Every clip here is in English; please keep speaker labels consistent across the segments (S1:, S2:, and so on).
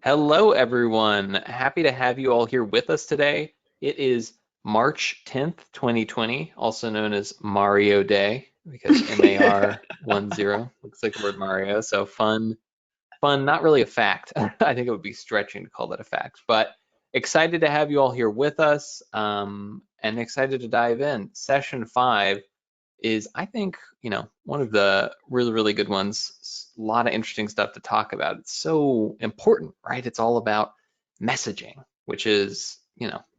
S1: Hello, everyone. Happy to have you all here with us today. It is March 10th, 2020, also known as Mario Day because MAR10 looks like the word Mario. So fun, not really a fact. I think it would be stretching to call that a fact, but excited to have you all here with us and excited to dive in. Session 5 is, I think, one of the really good ones. A lot of interesting stuff to talk about. It's so important, right? It's all about messaging, which is,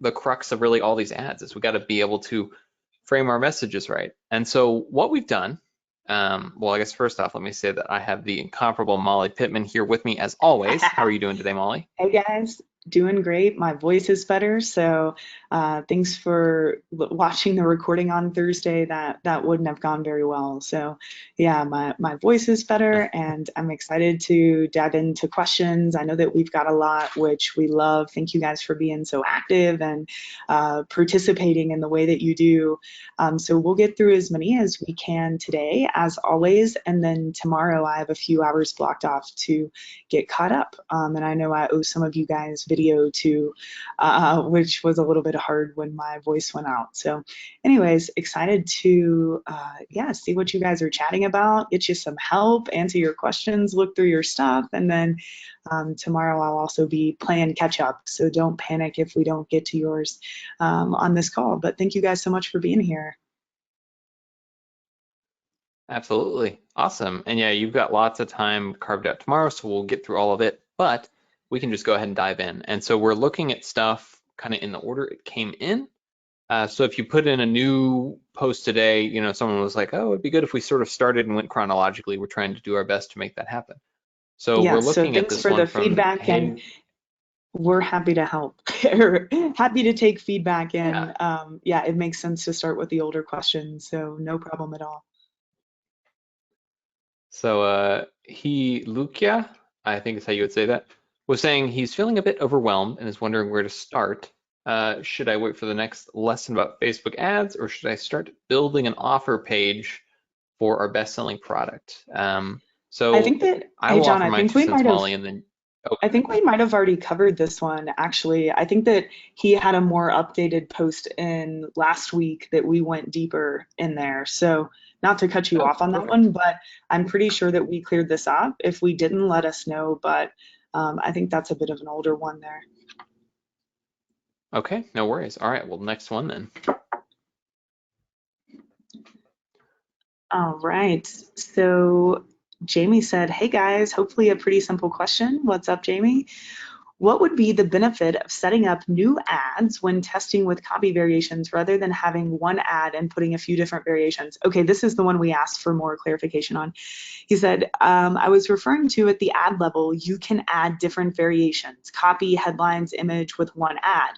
S1: the crux of really all these ads is we got to be able to frame our messages right. And so what we've done, well, I guess first off, let me say that I have the incomparable Molly Pittman here with me as always. How are you doing today, Molly?
S2: Hey guys, doing great. My voice is better, so thanks for watching the recording on Thursday. That wouldn't have gone very well. So yeah, my voice is better, and I'm excited to dive into questions. I know that we've got a lot, which we love. Thank you guys for being so active and participating in the way that you do. So we'll get through as many as we can today, as always, and then tomorrow I have a few hours blocked off to get caught up. And I know I owe some of you guys video too, which was a little bit hard when my voice went out. So anyways, excited to, yeah, see what you guys are chatting about, get you some help, answer your questions, look through your stuff. And then tomorrow I'll also be playing catch up. So don't panic if we don't get to yours on this call. But thank you guys so much for being here.
S1: Absolutely. Awesome. And yeah, you've got lots of time carved out tomorrow, so we'll get through all of it, but we can just go ahead and dive in. And so we're looking at stuff kind of in the order it came in. So if you put in a new post today, someone was like, oh, it'd be good if we sort of started and went chronologically. We're trying to do our best to make that happen. So we're
S2: Yeah, so
S1: looking at
S2: thanks
S1: this
S2: for
S1: one
S2: the
S1: from,
S2: feedback,
S1: hey,
S2: and we're happy to help. Or happy to take feedback,
S1: yeah.
S2: and yeah, it makes sense to start with the older questions, so no problem at all.
S1: So Lukia, I think is how you would say that, was saying he's feeling a bit overwhelmed and is wondering where to start. Should I wait for the next lesson about Facebook ads, or should I start building an offer page for our best-selling product?
S2: I
S1: So
S2: think that,
S1: I
S2: hey
S1: will
S2: John,
S1: offer my two cents, Molly, and then oh,
S2: I think we might have already covered this one actually. I think that he had a more updated post in last week that we went deeper in there. So not to cut you
S1: oh,
S2: off on that
S1: perfect.
S2: one, but I'm pretty sure that we cleared this up. If we didn't, let us know, but I think that's a bit of an older one there.
S1: Okay, no worries. All right, well, next one then.
S2: All right. So Jamie said, hey guys, hopefully a pretty simple question. What's up, Jamie? What would be the benefit of setting up new ads when testing with copy variations rather than having one ad and putting a few different variations? Okay, this is the one we asked for more clarification on. He said, I was referring to at the ad level, you can add different variations, copy, headlines, image with one ad.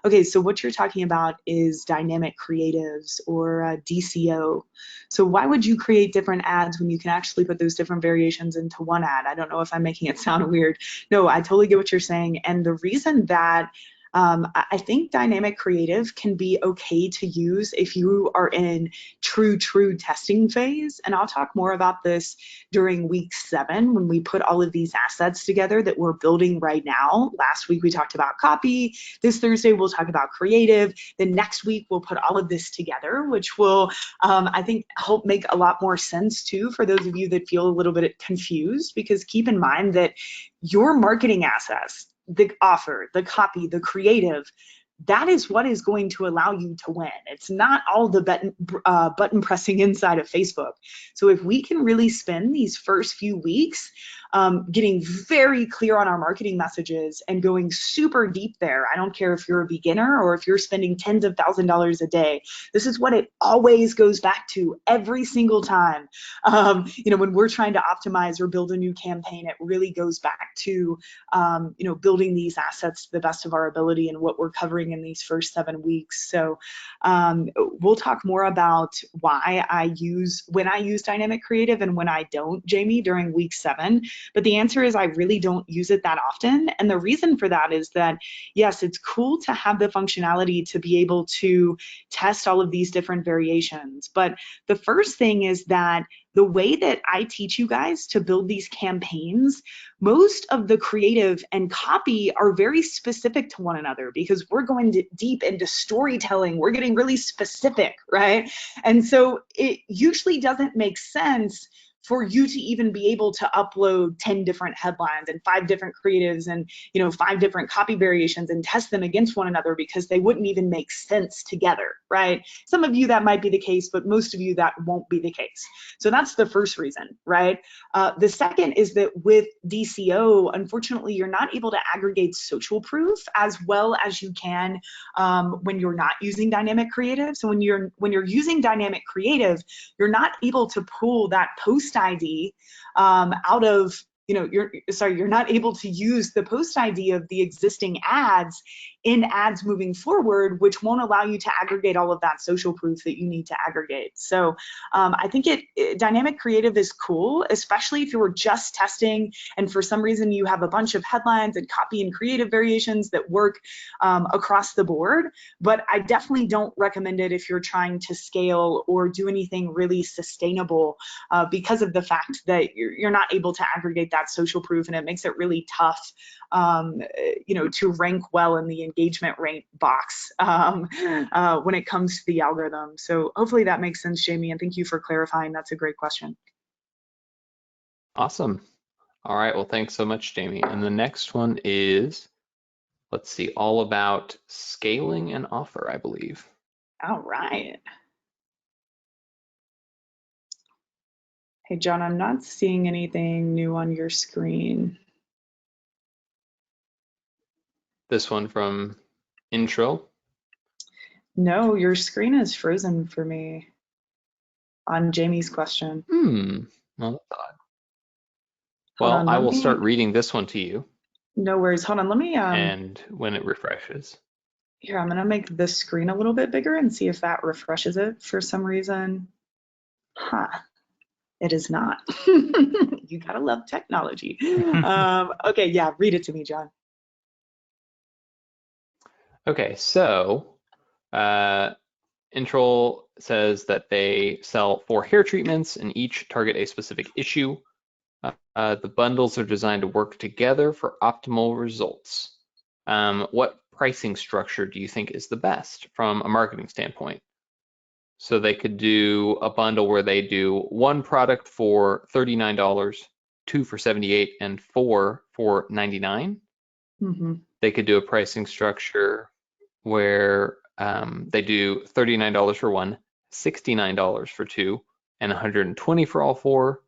S2: Okay, so what you're talking about is dynamic creatives or DCO. So why would you create different ads when you can actually put those different variations into one ad? I don't know if I'm making it sound weird. No, I totally get what you're saying. And the reason that I think dynamic creative can be okay to use if you are in true testing phase. And I'll talk more about this during week 7 when we put all of these assets together that we're building right now. Last week we talked about copy. This Thursday we'll talk about creative. Then next week we'll put all of this together, which will, I think, help make a lot more sense too for those of you that feel a little bit confused, because keep in mind that your marketing assets, the offer, the copy, the creative, that is what is going to allow you to win. It's not all the button pressing inside of Facebook. So if we can really spend these first few weeks getting very clear on our marketing messages and going super deep there, I don't care if you're a beginner or if you're spending tens of $1,000s a day. This is what it always goes back to every single time. When we're trying to optimize or build a new campaign, it really goes back to building these assets to the best of our ability and what we're covering in these first 7 weeks. So we'll talk more about when I use dynamic creative and when I don't, Jamie, during week 7. But the answer is I really don't use it that often. And the reason for that is that, yes, it's cool to have the functionality to be able to test all of these different variations. But the first thing is that the way that I teach you guys to build these campaigns, most of the creative and copy are very specific to one another because we're going deep into storytelling. We're getting really specific, right? And so it usually doesn't make sense for you to even be able to upload 10 different headlines and 5 different creatives and 5 different copy variations and test them against one another because they wouldn't even make sense together, right? Some of you that might be the case, but most of you that won't be the case. So that's the first reason, right? The second is that with DCO, unfortunately, you're not able to aggregate social proof as well as you can when you're not using dynamic creative. So when you're using dynamic creative, you're not able to pull that post ID out of, you're not able to use the post ID of the existing ads in ads moving forward, which won't allow you to aggregate all of that social proof that you need to aggregate. So I think dynamic creative is cool, especially if you were just testing and for some reason you have a bunch of headlines and copy and creative variations that work across the board. But I definitely don't recommend it if you're trying to scale or do anything really sustainable because of the fact that you're not able to aggregate that social proof, and it makes it really tough to rank well in the engagement rate box when it comes to the algorithm. So hopefully that makes sense, Jamie, and thank you for clarifying. That's a great question.
S1: Awesome. All right, well, thanks so much, Jamie. And the next one is, let's see, all about scaling an offer, I believe.
S2: All right. Hey, John, I'm not seeing anything new on your screen.
S1: This one from Intro.
S2: No, your screen is frozen for me on Jamie's question.
S1: Well, that's odd. Well, I will start reading this one to you.
S2: No worries. Hold on. Let me.
S1: And when it refreshes.
S2: Here, I'm going to make this screen a little bit bigger and see if that refreshes it for some reason. Huh. It is not. You gotta love technology. Okay, yeah, read it to me, John.
S1: Okay, so Introl says that they sell 4 hair treatments and each target a specific issue. The bundles are designed to work together for optimal results. What pricing structure do you think is the best from a marketing standpoint? So they could do a bundle where they do 1 product for $39, 2 for $78, and 4 for $99.
S2: Mm-hmm.
S1: They could do a pricing structure where they do $39 for 1, $69 for 2, and $120 for all 4.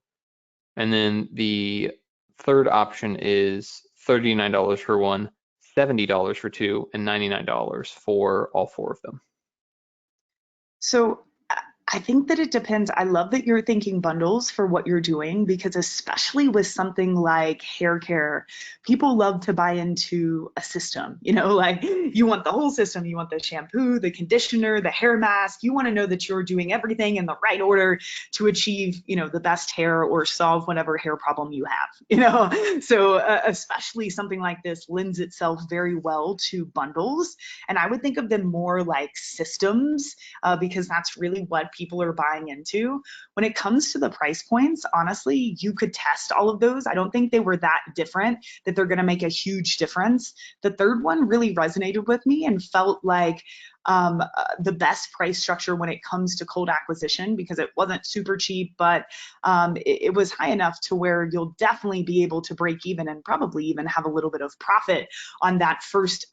S1: And then the third option is $39 for 1, $70 for 2, and $99 for all 4 of them.
S2: So I think that it depends. I love that you're thinking bundles for what you're doing, because especially with something like hair care, people love to buy into a system, like you want the whole system. You want the shampoo, the conditioner, the hair mask. You want to know that you're doing everything in the right order to achieve, the best hair or solve whatever hair problem you have, So especially something like this lends itself very well to bundles. And I would think of them more like systems because that's really what people are buying into. When it comes to the price points, honestly, you could test all of those. I don't think they were that different that they're going to make a huge difference. The third one really resonated with me and felt like the best price structure when it comes to cold acquisition, because it wasn't super cheap, but it was high enough to where you'll definitely be able to break even and probably even have a little bit of profit on that first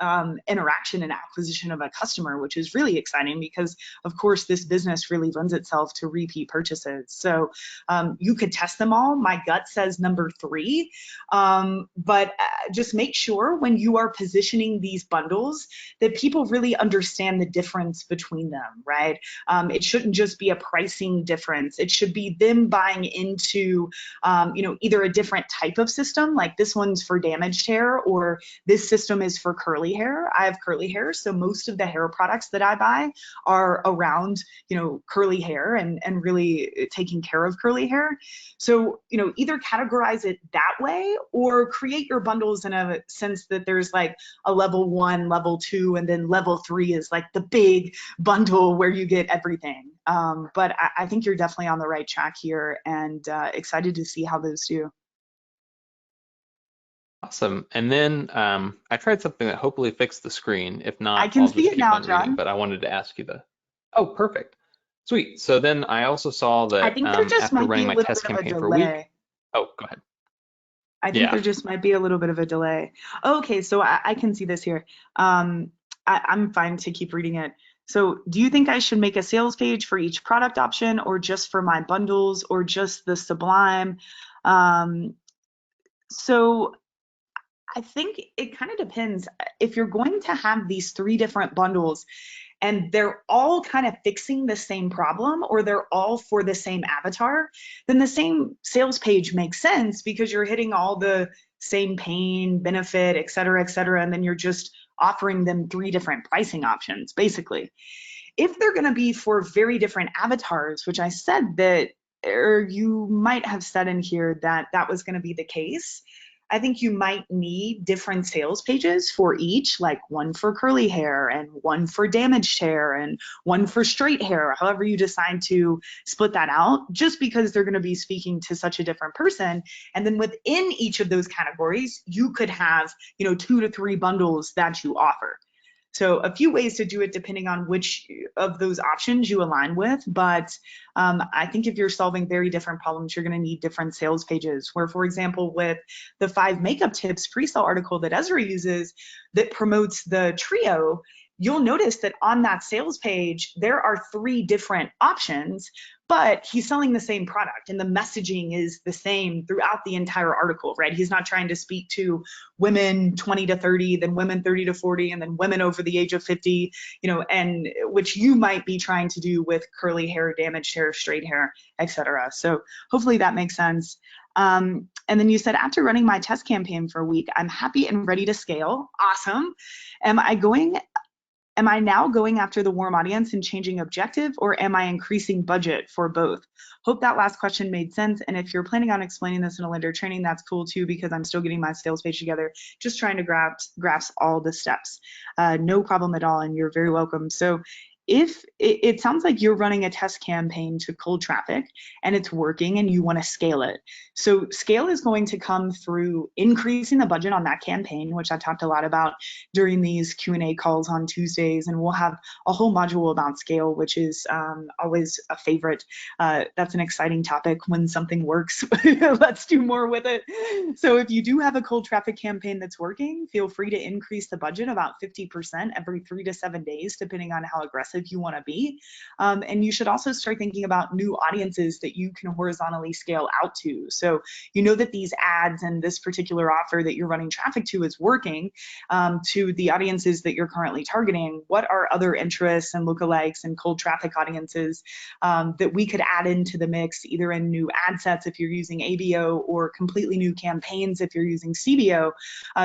S2: interaction and acquisition of a customer, which is really exciting because, of course, this business really lends itself to repeat purchases. So you could test them all. My gut says number 3, but just make sure when you are positioning these bundles that people really understand the difference between them, right? It shouldn't just be a pricing difference. It should be them buying into, either a different type of system, like this one's for damaged hair, or this system is for curly hair. I have curly hair, so most of the hair products that I buy are around, curly hair and really taking care of curly hair. So, either categorize it that way or create your bundles in a sense that there's like a level 1, level 2, and then level 3 is like the big bundle where you get everything. But I think you're definitely on the right track here, and excited to see how those do.
S1: Awesome. And then I tried something that hopefully fixed the screen. If
S2: I
S1: not,
S2: can
S1: I'll
S2: see
S1: just
S2: it
S1: keep
S2: now,
S1: on reading.
S2: John.
S1: But I wanted to ask you the. Oh, perfect. Sweet. So then I also saw
S2: I
S1: that
S2: think there just
S1: after
S2: might be
S1: running
S2: a
S1: my
S2: little
S1: test
S2: bit of a
S1: campaign for a week.
S2: delay.
S1: Oh, go ahead.
S2: I think
S1: Yeah.
S2: there just might be a little bit of a delay. Okay, so I can see this here. I'm fine to keep reading it. So do you think I should make a sales page for each product option, or just for my bundles, or just the Sublime? Um, so I think it kind of depends. If you're going to have these three different bundles and they're all kind of fixing the same problem, or they're all for the same avatar, then the same sales page makes sense because you're hitting all the same pain, benefit, et cetera, and then you're just offering them three different pricing options, basically. If they're going to be for very different avatars, which I said that, or you might have said in here that that was going to be the case, I think you might need different sales pages for each, like one for curly hair and one for damaged hair and one for straight hair, however you decide to split that out, just because they're going to be speaking to such a different person. And then within each of those categories, you could have, 2 to 3 bundles that you offer. So a few ways to do it depending on which of those options you align with. But I think if you're solving very different problems, you're going to need different sales pages. Where, for example, with the 5 makeup tips pre-sale article that Ezra uses that promotes the trio, you'll notice that on that sales page, there are 3 different options, but he's selling the same product and the messaging is the same throughout the entire article, right? He's not trying to speak to women 20 to 30, then women 30 to 40, and then women over the age of 50, and which you might be trying to do with curly hair, damaged hair, straight hair, etc. So hopefully that makes sense. And then you said, after running my test campaign for a week, I'm happy and ready to scale. Awesome. Am I now going after the warm audience and changing objective, or am I increasing budget for both? Hope that last question made sense. And if you're planning on explaining this in a later training, that's cool too, because I'm still getting my sales page together, just trying to grasp all the steps. No problem at all, and you're very welcome. So if it sounds like you're running a test campaign to cold traffic and it's working and you want to scale it. So scale is going to come through increasing the budget on that campaign, which I talked a lot about during these Q&A calls on Tuesdays, and we'll have a whole module about scale, which is always a favorite. That's an exciting topic. When something works, let's do more with it. So if you do have a cold traffic campaign that's working, feel free to increase the budget about 50% every 3 to 7 days, depending on how aggressive you want to be. And you should also start thinking about new audiences that you can horizontally scale out to. So you know that these ads and this particular offer that you're running traffic to is working. To the audiences that you're currently targeting, what are other interests and lookalikes and cold traffic audiences that we could add into the mix, either in new ad sets if you're using ABO, or completely new campaigns if you're using CBO,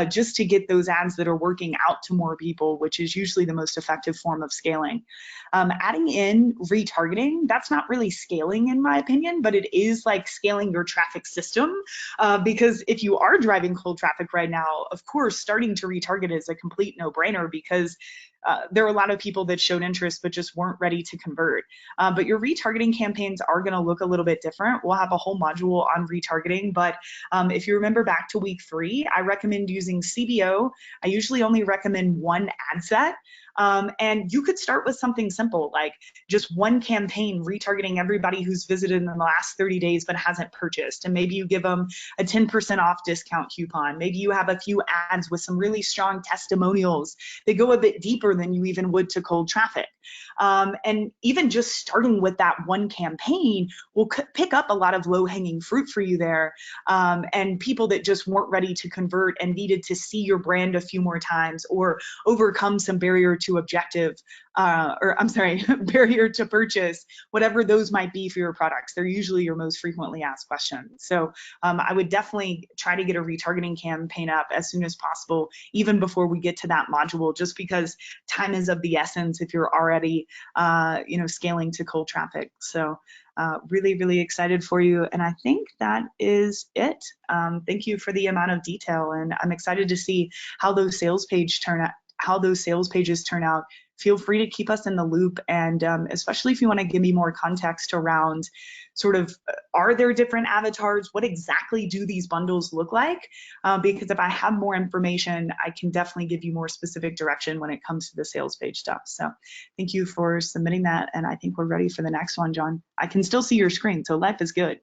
S2: just to get those ads that are working out to more people, which is usually the most effective form of scaling. Adding in retargeting, that's not really scaling in my opinion, but it is like scaling your traffic system, because if you are driving cold traffic right now, of course, starting to retarget is a complete no-brainer, because there are a lot of people that showed interest but just weren't ready to convert. But your retargeting campaigns are going to look a little bit different. We'll have a whole module on retargeting, but if you remember back to week 3, I recommend using CBO. I usually only recommend 1 ad set. And you could start with something simple, like just 1 campaign retargeting everybody who's visited in the last 30 days but hasn't purchased. And maybe you give them a 10% off discount coupon. Maybe you have a few ads with some really strong testimonials. They go a bit deeper than you even would to cold traffic. And even just starting with that 1 campaign will pick up a lot of low-hanging fruit for you there, and people that just weren't ready to convert and needed to see your brand a few more times, or overcome some barrier to barrier to purchase, whatever those might be for your products. They're usually your most frequently asked questions. So I would definitely try to get a retargeting campaign up as soon as possible, even before we get to that module, just because time is of the essence if you're already scaling to cold traffic. So really, really excited for you. And I think that is it. Thank you for the amount of detail. And I'm excited to see how those sales pages turn how those sales pages turn out, feel free to keep us in the loop. And especially if you want to give me more context around sort of, are there different avatars? What exactly do these bundles look like? Because if I have more information, I can definitely give you more specific direction when it comes to the sales page stuff. So thank you for submitting that. And I think we're ready for the next one, John. I can still see your screen, so life is good.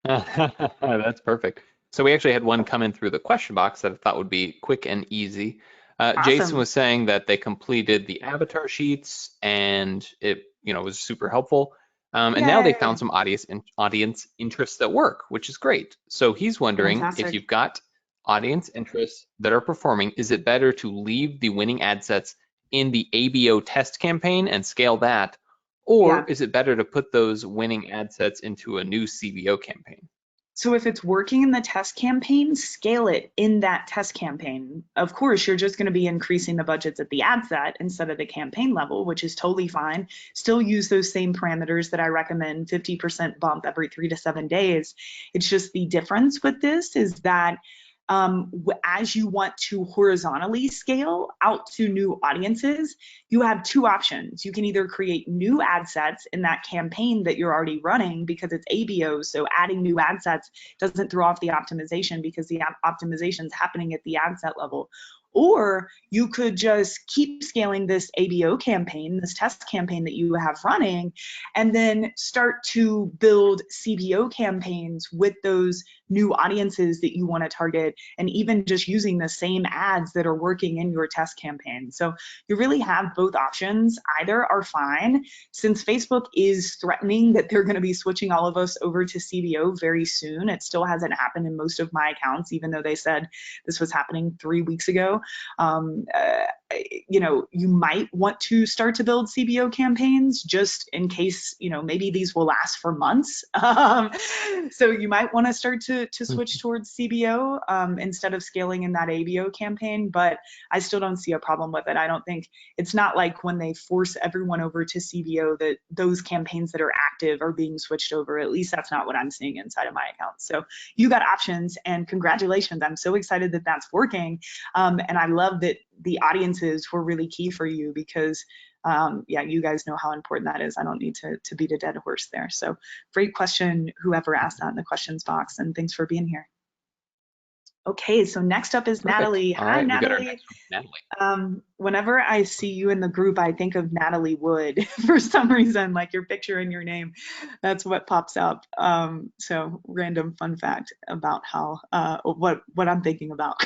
S1: That's perfect. So we actually had one come in through the question box that I thought would be quick and easy. Jason
S2: Awesome.
S1: was saying that they completed the avatar sheets and it, was super helpful. And now they found
S2: Yay.
S1: some audience interests that work, which is great. So he's wondering, if
S2: Fantastic.
S1: you've got audience interests that are performing, is it better to leave the winning ad sets in the ABO test campaign and scale that? Or
S2: Yeah.
S1: is it better to put those winning ad sets into a new CBO campaign?
S2: So if it's working in the test campaign, scale it in that test campaign. Of course, you're just going to be increasing the budgets at the ad set instead of the campaign level, which is totally fine. Still use those same parameters that I recommend, 50% bump every 3 to 7 days. It's just the difference with this is that as you want to horizontally scale out to new audiences, you have two options. You can either create new ad sets in that campaign that you're already running because it's ABO, so adding new ad sets doesn't throw off the optimization because the optimization is happening at the ad set level. Or you could just keep scaling this ABO campaign, this test campaign that you have running, and then start to build CBO campaigns with those new audiences that you want to target, and even just using the same ads that are working in your test campaign. So you really have both options. Either are fine. Since Facebook is threatening that they're going to be switching all of us over to CBO very soon, it still hasn't happened in most of my accounts, even though they said this was happening 3 weeks ago. You might want to start to build CBO campaigns just in case, maybe these will last for months. So you might want to start to switch towards CBO instead of scaling in that ABO campaign, but I still don't see a problem with it. I don't think it's not like when they force everyone over to CBO that those campaigns that are active are being switched over. At least that's not what I'm seeing inside of my account. So you got options, and congratulations. I'm so excited that that's working. And I love that the audiences were really key for you because you guys know how important that is. I don't need to beat a dead horse there. So great question, whoever asked that in the questions box, and thanks for being here. Okay, so next up is
S1: Perfect.
S2: Natalie.
S1: All
S2: Hi,
S1: right, we got our
S2: Natalie.
S1: next one, Natalie.
S2: Whenever I see you in the group, I think of Natalie Wood for some reason, like your picture and your name. That's what pops up. So random fun fact about how what I'm thinking about.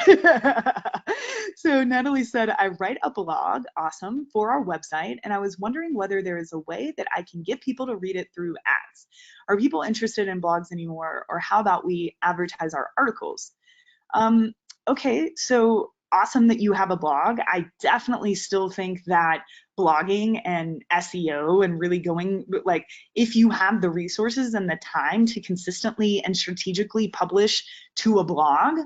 S2: So Natalie said, I write a blog, awesome, for our website, and I was wondering whether there is a way that I can get people to read it through ads. Are people interested in blogs anymore, or how about we advertise our articles? Okay, so awesome that you have a blog. I definitely still think that blogging and SEO and really going, like, if you have the resources and the time to consistently and strategically publish to a blog,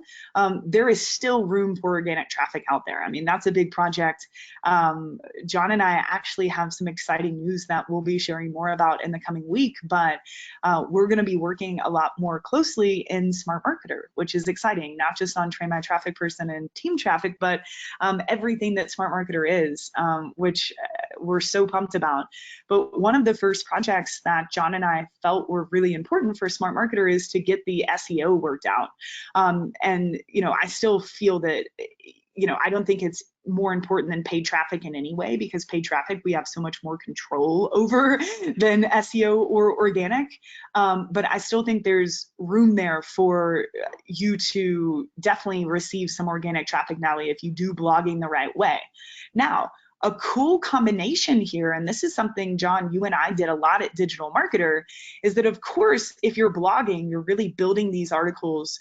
S2: there is still room for organic traffic out there. I mean, that's a big project. John and I actually have some exciting news that we'll be sharing more about in the coming week, but we're going to be working a lot more closely in Smart Marketer, which is exciting, not just on Train My Traffic Person and team traffic, but everything that Smart Marketer is, which we're so pumped about. But one of the first projects that John and I felt were really important for Smart Marketer is to get the SEO worked out. And, I still feel that, I don't think it's more important than paid traffic in any way, because paid traffic we have so much more control over than SEO or organic. But I still think there's room there for you to definitely receive some organic traffic, Natalie, if you do blogging the right way. Now, a cool combination here, and this is something, John, you and I did a lot at Digital Marketer, is that, of course, if you're blogging, you're really building these articles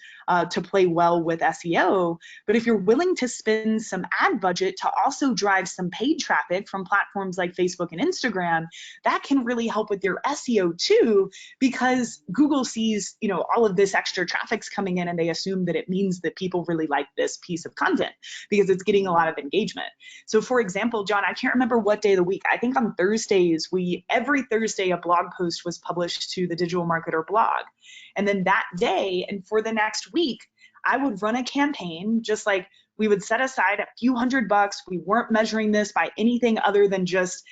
S2: to play well with SEO. But if you're willing to spend some ad budget to also drive some paid traffic from platforms like Facebook and Instagram, that can really help with your SEO too, because Google sees, all of this extra traffic's coming in, and they assume that it means that people really like this piece of content because it's getting a lot of engagement. So for example, John, I can't remember what day of the week, I think on Thursdays, every Thursday a blog post was published to the Digital Marketer blog. And then that day and for the next week, I would run a campaign just like we would set aside a few $100. We weren't measuring this by anything other than just,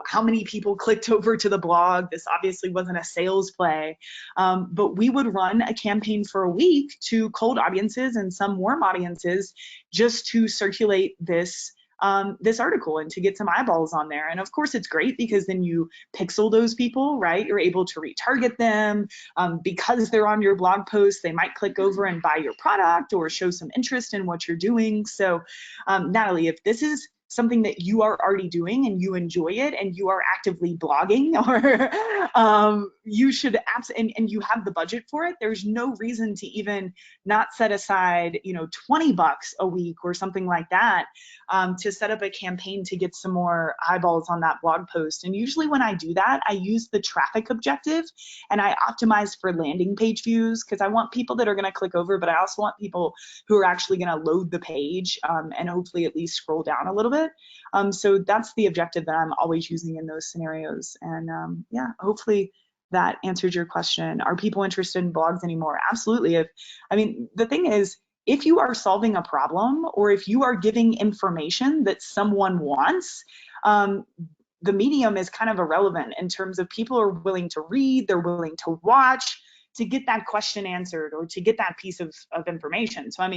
S2: how many people clicked over to the blog. This obviously wasn't a sales play, but we would run a campaign for a week to cold audiences and some warm audiences just to circulate this article and to get some eyeballs on there. And of course, it's great because then you pixel those people, right? You're able to retarget them because they're on your blog post. They might click over and buy your product or show some interest in what you're doing. So, Natalie, if this is something that you are already doing and you enjoy it and you are actively blogging, or you should and you have the budget for it, there's no reason to even not set aside $20 a week or something like that to set up a campaign to get some more eyeballs on that blog post. And usually when I do that, I use the traffic objective and I optimize for landing page views, because I want people that are going to click over, but I also want people who are actually going to load the page and hopefully at least scroll down a little bit. So that's the objective that I'm always using in those scenarios. And yeah, hopefully that answered your question. Are people interested in blogs anymore? Absolutely. The thing is, if you are solving a problem or if you are giving information that someone wants, the medium is kind of irrelevant in terms of people are willing to read, they're willing to watch to get that question answered or to get that piece of information. So,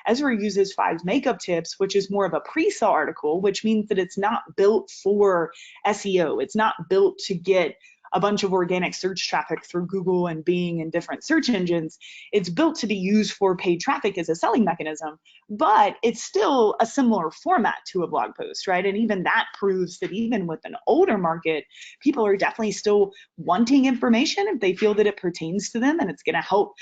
S2: Ezra uses 5 makeup tips, which is more of a pre-sale article, which means that it's not built for SEO. It's not built to get a bunch of organic search traffic through Google and Bing and different search engines. It's built to be used for paid traffic as a selling mechanism, but it's still a similar format to a blog post, right? And even that proves that even with an older market, people are definitely still wanting information if they feel that it pertains to them and it's going to help,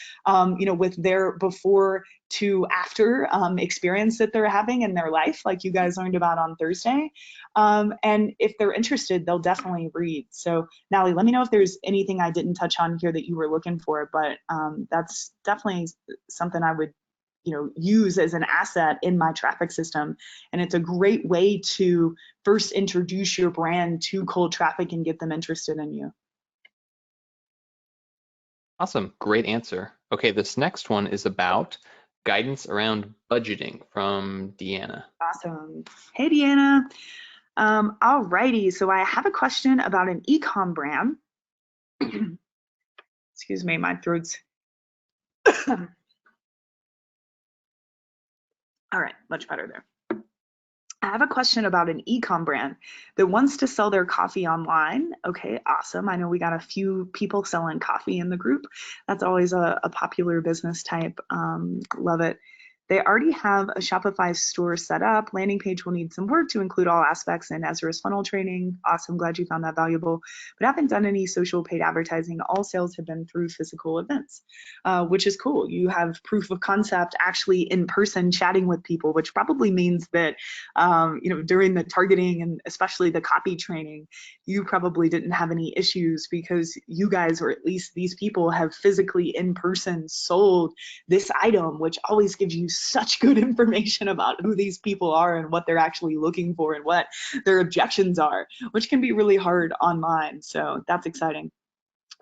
S2: with their before to after experience that they're having in their life, like you guys learned about on Thursday. And if they're interested, they'll definitely read. So Natalie, let me know if there's anything I didn't touch on here that you were looking for, but that's definitely something I would use as an asset in my traffic system. And it's a great way to first introduce your brand to cold traffic and get them interested in you.
S1: Awesome, great answer. Okay, this next one is about guidance around budgeting from Deanna.
S2: Awesome. Hey, Deanna. Alrighty, so I have a question about an e-com brand. Excuse me, my throat's. All right, much better there. I have a question about an e-com brand that wants to sell their coffee online. Okay, awesome. I know we got a few people selling coffee in the group. That's always a popular business type. Love it. They already have a Shopify store set up. Landing page will need some work to include all aspects in Ezra's funnel training. Awesome, glad you found that valuable. But I haven't done any social paid advertising. All sales have been through physical events, which is cool. You have proof of concept actually in person chatting with people, which probably means that, during the targeting and especially the copy training, you probably didn't have any issues because you guys, or at least these people, have physically in person sold this item, which always gives you such good information about who these people are and what they're actually looking for and what their objections are, which can be really hard online. So that's exciting.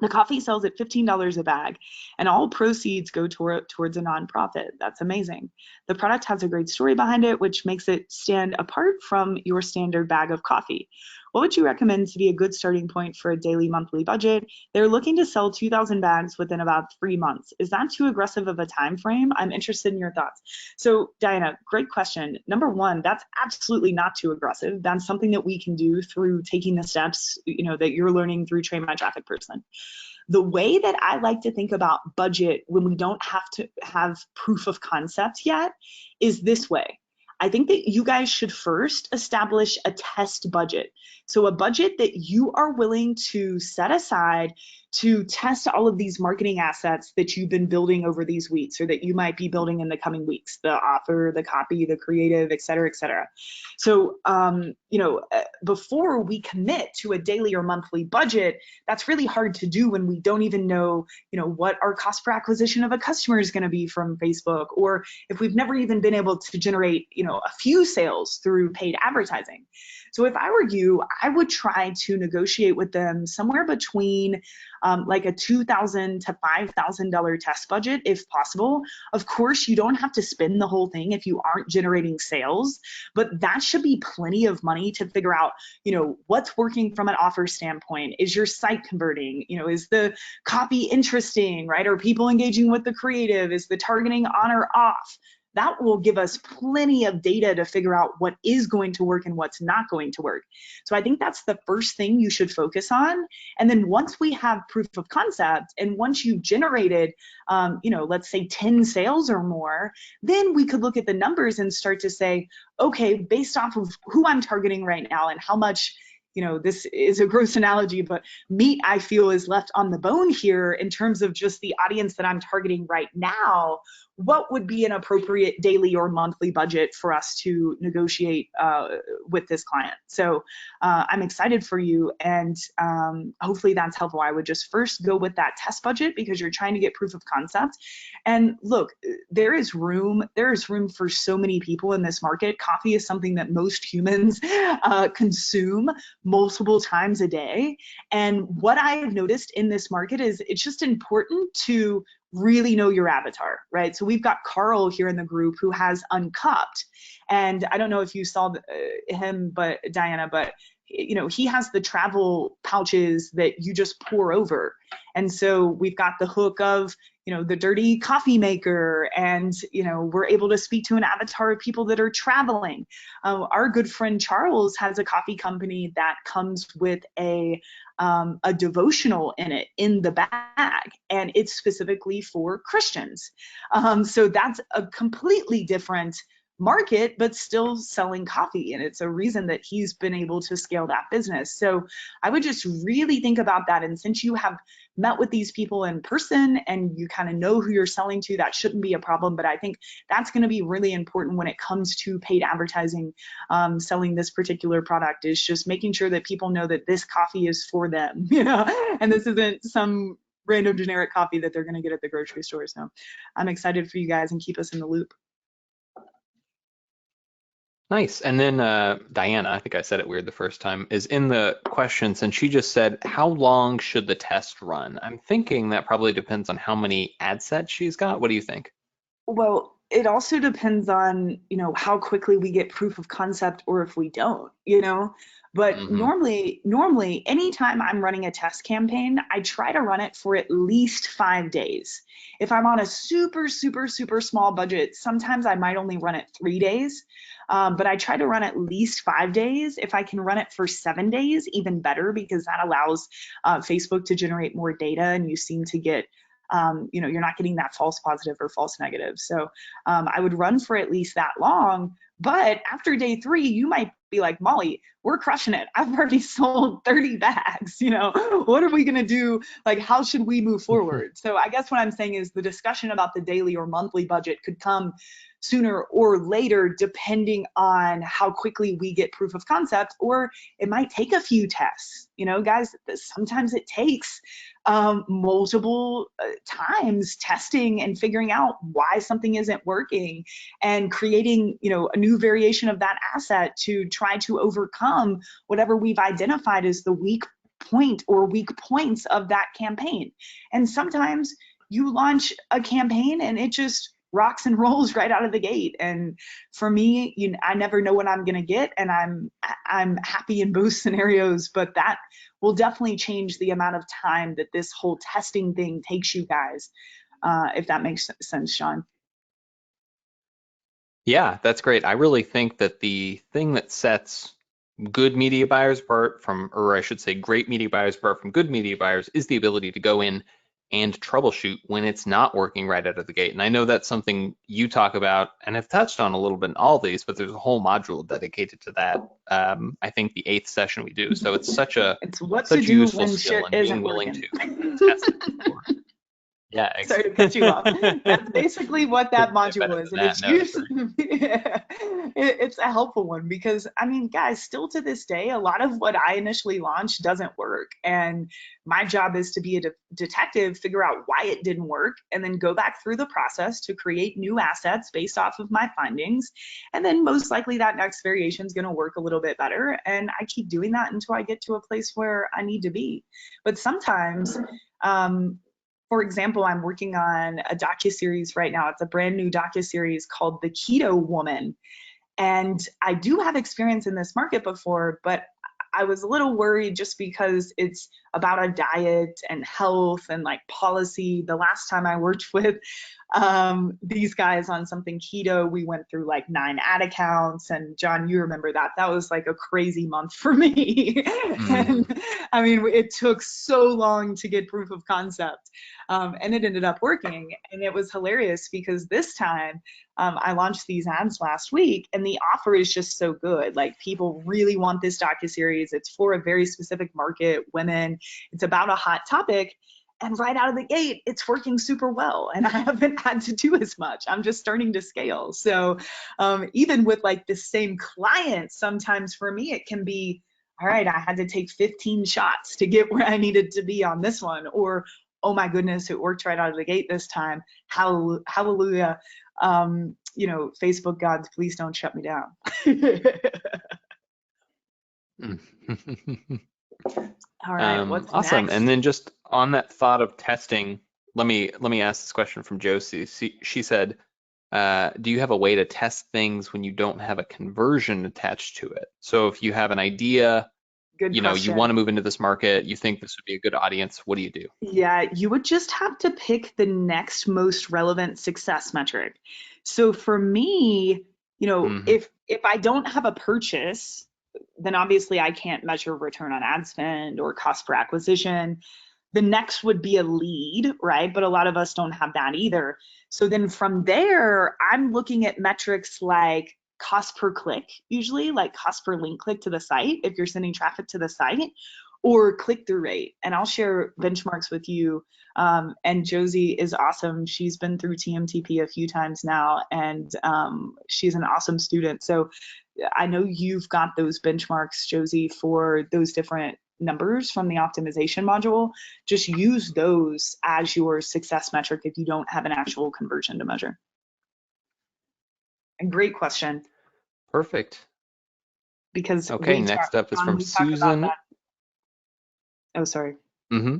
S2: The coffee sells at $15 a bag, and all proceeds go towards a nonprofit. That's amazing. The product has a great story behind it, which makes it stand apart from your standard bag of coffee. What would you recommend to be a good starting point for a daily monthly budget? They're looking to sell 2,000 bags within about 3 months. Is that too aggressive of a time frame? I'm interested in your thoughts. So Diana, great question. Number one, that's absolutely not too aggressive. That's something that we can do through taking the steps, that you're learning through Train My Traffic Person. The way that I like to think about budget when we don't have to have proof of concept yet is this way. I think that you guys should first establish a test budget. So a budget that you are willing to set aside to test all of these marketing assets that you've been building over these weeks, or that you might be building in the coming weeks, the offer, the copy, the creative, et cetera, et cetera. So, before we commit to a daily or monthly budget, that's really hard to do when we don't even know, what our cost per acquisition of a customer is going to be from Facebook, or if we've never even been able to generate, a few sales through paid advertising. So if I were you, I would try to negotiate with them somewhere between like a $2,000 to $5,000 test budget if possible. Of course, you don't have to spend the whole thing if you aren't generating sales, but that should be plenty of money to figure out, what's working from an offer standpoint. Is your site converting? Is the copy interesting, right? Are people engaging with the creative? Is the targeting on or off? That will give us plenty of data to figure out what is going to work and what's not going to work. So I think that's the first thing you should focus on. And then once we have proof of concept, and once you've generated, let's say 10 sales or more, then we could look at the numbers and start to say, okay, based off of who I'm targeting right now and how much, this is a gross analogy, but meat I feel is left on the bone here in terms of just the audience that I'm targeting right now. What would be an appropriate daily or monthly budget for us to negotiate with this client? So I'm excited for you, and hopefully that's helpful. I would just first go with that test budget because you're trying to get proof of concept. And look, there is room for so many people in this market. Coffee is something that most humans consume multiple times a day. And what I have noticed in this market is it's just important to really know your avatar, right? So we've got Carl here in the group who has Uncupped, and I don't know if you saw him, but Diana, but he has the travel pouches that you just pour over. And so we've got the hook of, the dirty coffee maker, and, we're able to speak to an avatar of people that are traveling. Our good friend Charles has a coffee company that comes with a devotional in it in the bag, and it's specifically for Christians. So that's a completely different market, but still selling coffee. And it's a reason that he's been able to scale that business. So I would just really think about that. And since you have met with these people in person and you kind of know who you're selling to, that shouldn't be a problem. But I think that's going to be really important when it comes to paid advertising, selling this particular product, is just making sure that people know that this coffee is for them, and this isn't some random generic coffee that they're going to get at the grocery store. So I'm excited for you guys, and keep us in the loop.
S1: Nice. And then Diana, I think I said it weird the first time, is in the questions, and she just said, how long should the test run? I'm thinking that probably depends on how many ad sets she's got. What do you think?
S2: Well, it also depends on, how quickly we get proof of concept, or if we don't, But normally, anytime I'm running a test campaign, I try to run it for at least 5 days. If I'm on a super, super, super small budget, sometimes I might only run it 3 days, but I try to run at least 5 days. If I can run it for 7 days, even better, because that allows Facebook to generate more data, and you seem to get you're not getting that false positive or false negative. So I would run for at least that long. But after day 3, you might be like, Molly, we're crushing it. I've already sold 30 bags. What are we going to do? Like, how should we move forward? So I guess what I'm saying is the discussion about the daily or monthly budget could come sooner or later, depending on how quickly we get proof of concept, or it might take a few tests. Guys, sometimes it takes multiple times testing and figuring out why something isn't working, and creating, a new variation of that asset to try to overcome whatever we've identified as the weak point or weak points of that campaign. And sometimes you launch a campaign and it just rocks and rolls right out of the gate. And for me, I never know what I'm going to get, and I'm happy in both scenarios, but that will definitely change the amount of time that this whole testing thing takes you guys, if that makes sense, Sean.
S1: Yeah, that's great. I really think that the thing that sets good media buyers apart from, or I should say great media buyers apart from good media buyers, is the ability to go in and troubleshoot when it's not working right out of the gate. And I know that's something you talk about and have touched on a little bit in all these, but there's a whole module dedicated to that. I think the 8th session we do. So it's such a
S2: It's what
S1: such
S2: to
S1: a
S2: do
S1: useful
S2: when
S1: skill,
S2: shit
S1: and being
S2: isn't
S1: willing
S2: working.
S1: to test it before. Yeah,
S2: Sorry to cut you off. That's
S1: couldn't
S2: basically what that
S1: get better
S2: module is,
S1: than
S2: and
S1: that.
S2: it's
S1: No,
S2: usually it's a helpful one because I mean, guys, still to this day, a lot of what I initially launched doesn't work, and my job is to be a detective, figure out why it didn't work, and then go back through the process to create new assets based off of my findings, and then most likely that next variation is going to work a little bit better, and I keep doing that until I get to a place where I need to be. But sometimes for example, I'm working on a docuseries right now. It's a brand new docuseries called The Keto Woman. And I do have experience in this market before, but I was a little worried just because it's about a diet and health and like policy. The last time I worked with these guys on something keto, we went through like 9 ad accounts. And John, you remember that. That was like a crazy month for me.
S1: Mm.
S2: And I mean, it took so long to get proof of concept. And it ended up working. And it was hilarious because this time, I launched these ads last week, and the offer is just so good. Like people really want this docuseries. It's for a very specific market, women. It's about a hot topic, and right out of the gate, it's working super well. And I haven't had to do as much. I'm just starting to scale. So even with like the same client, sometimes for me it can be, all right, I had to take 15 shots to get where I needed to be on this one, or oh my goodness, it worked right out of the gate this time. Hallelujah. You know, Facebook gods, please don't shut me down. All right, what's
S1: Awesome. And
S2: next?
S1: then just on that thought of testing, let me ask this question from Josie. She said, do you have a way to test things when you don't have a conversion attached to it? So if you have an idea,
S2: Good
S1: you
S2: question.
S1: want to move into this market, you think this would be a good audience, what do you do?
S2: Yeah, you would just have to pick the next most relevant success metric. So for me, you know,
S1: Hmm.
S2: if I don't have a purchase, then obviously I can't measure return on ad spend or cost per acquisition. The next would be a lead, right? But a lot of us don't have that either. So then from there, I'm looking at metrics like cost per click, usually like cost per link click to the site, if you're sending traffic to the site, or click through rate. And I'll share benchmarks with you. And Josie is awesome. She's been through TMTP a few times now, and she's an awesome student. So I know you've got those benchmarks, Josie, for those different numbers from the optimization module. Just use those as your success metric if you don't have an actual conversion to measure. And great question,
S1: Perfect.
S2: because
S1: Okay, next up is from
S2: we talk about
S1: Susan.
S2: that. Oh, sorry.
S1: Hmm.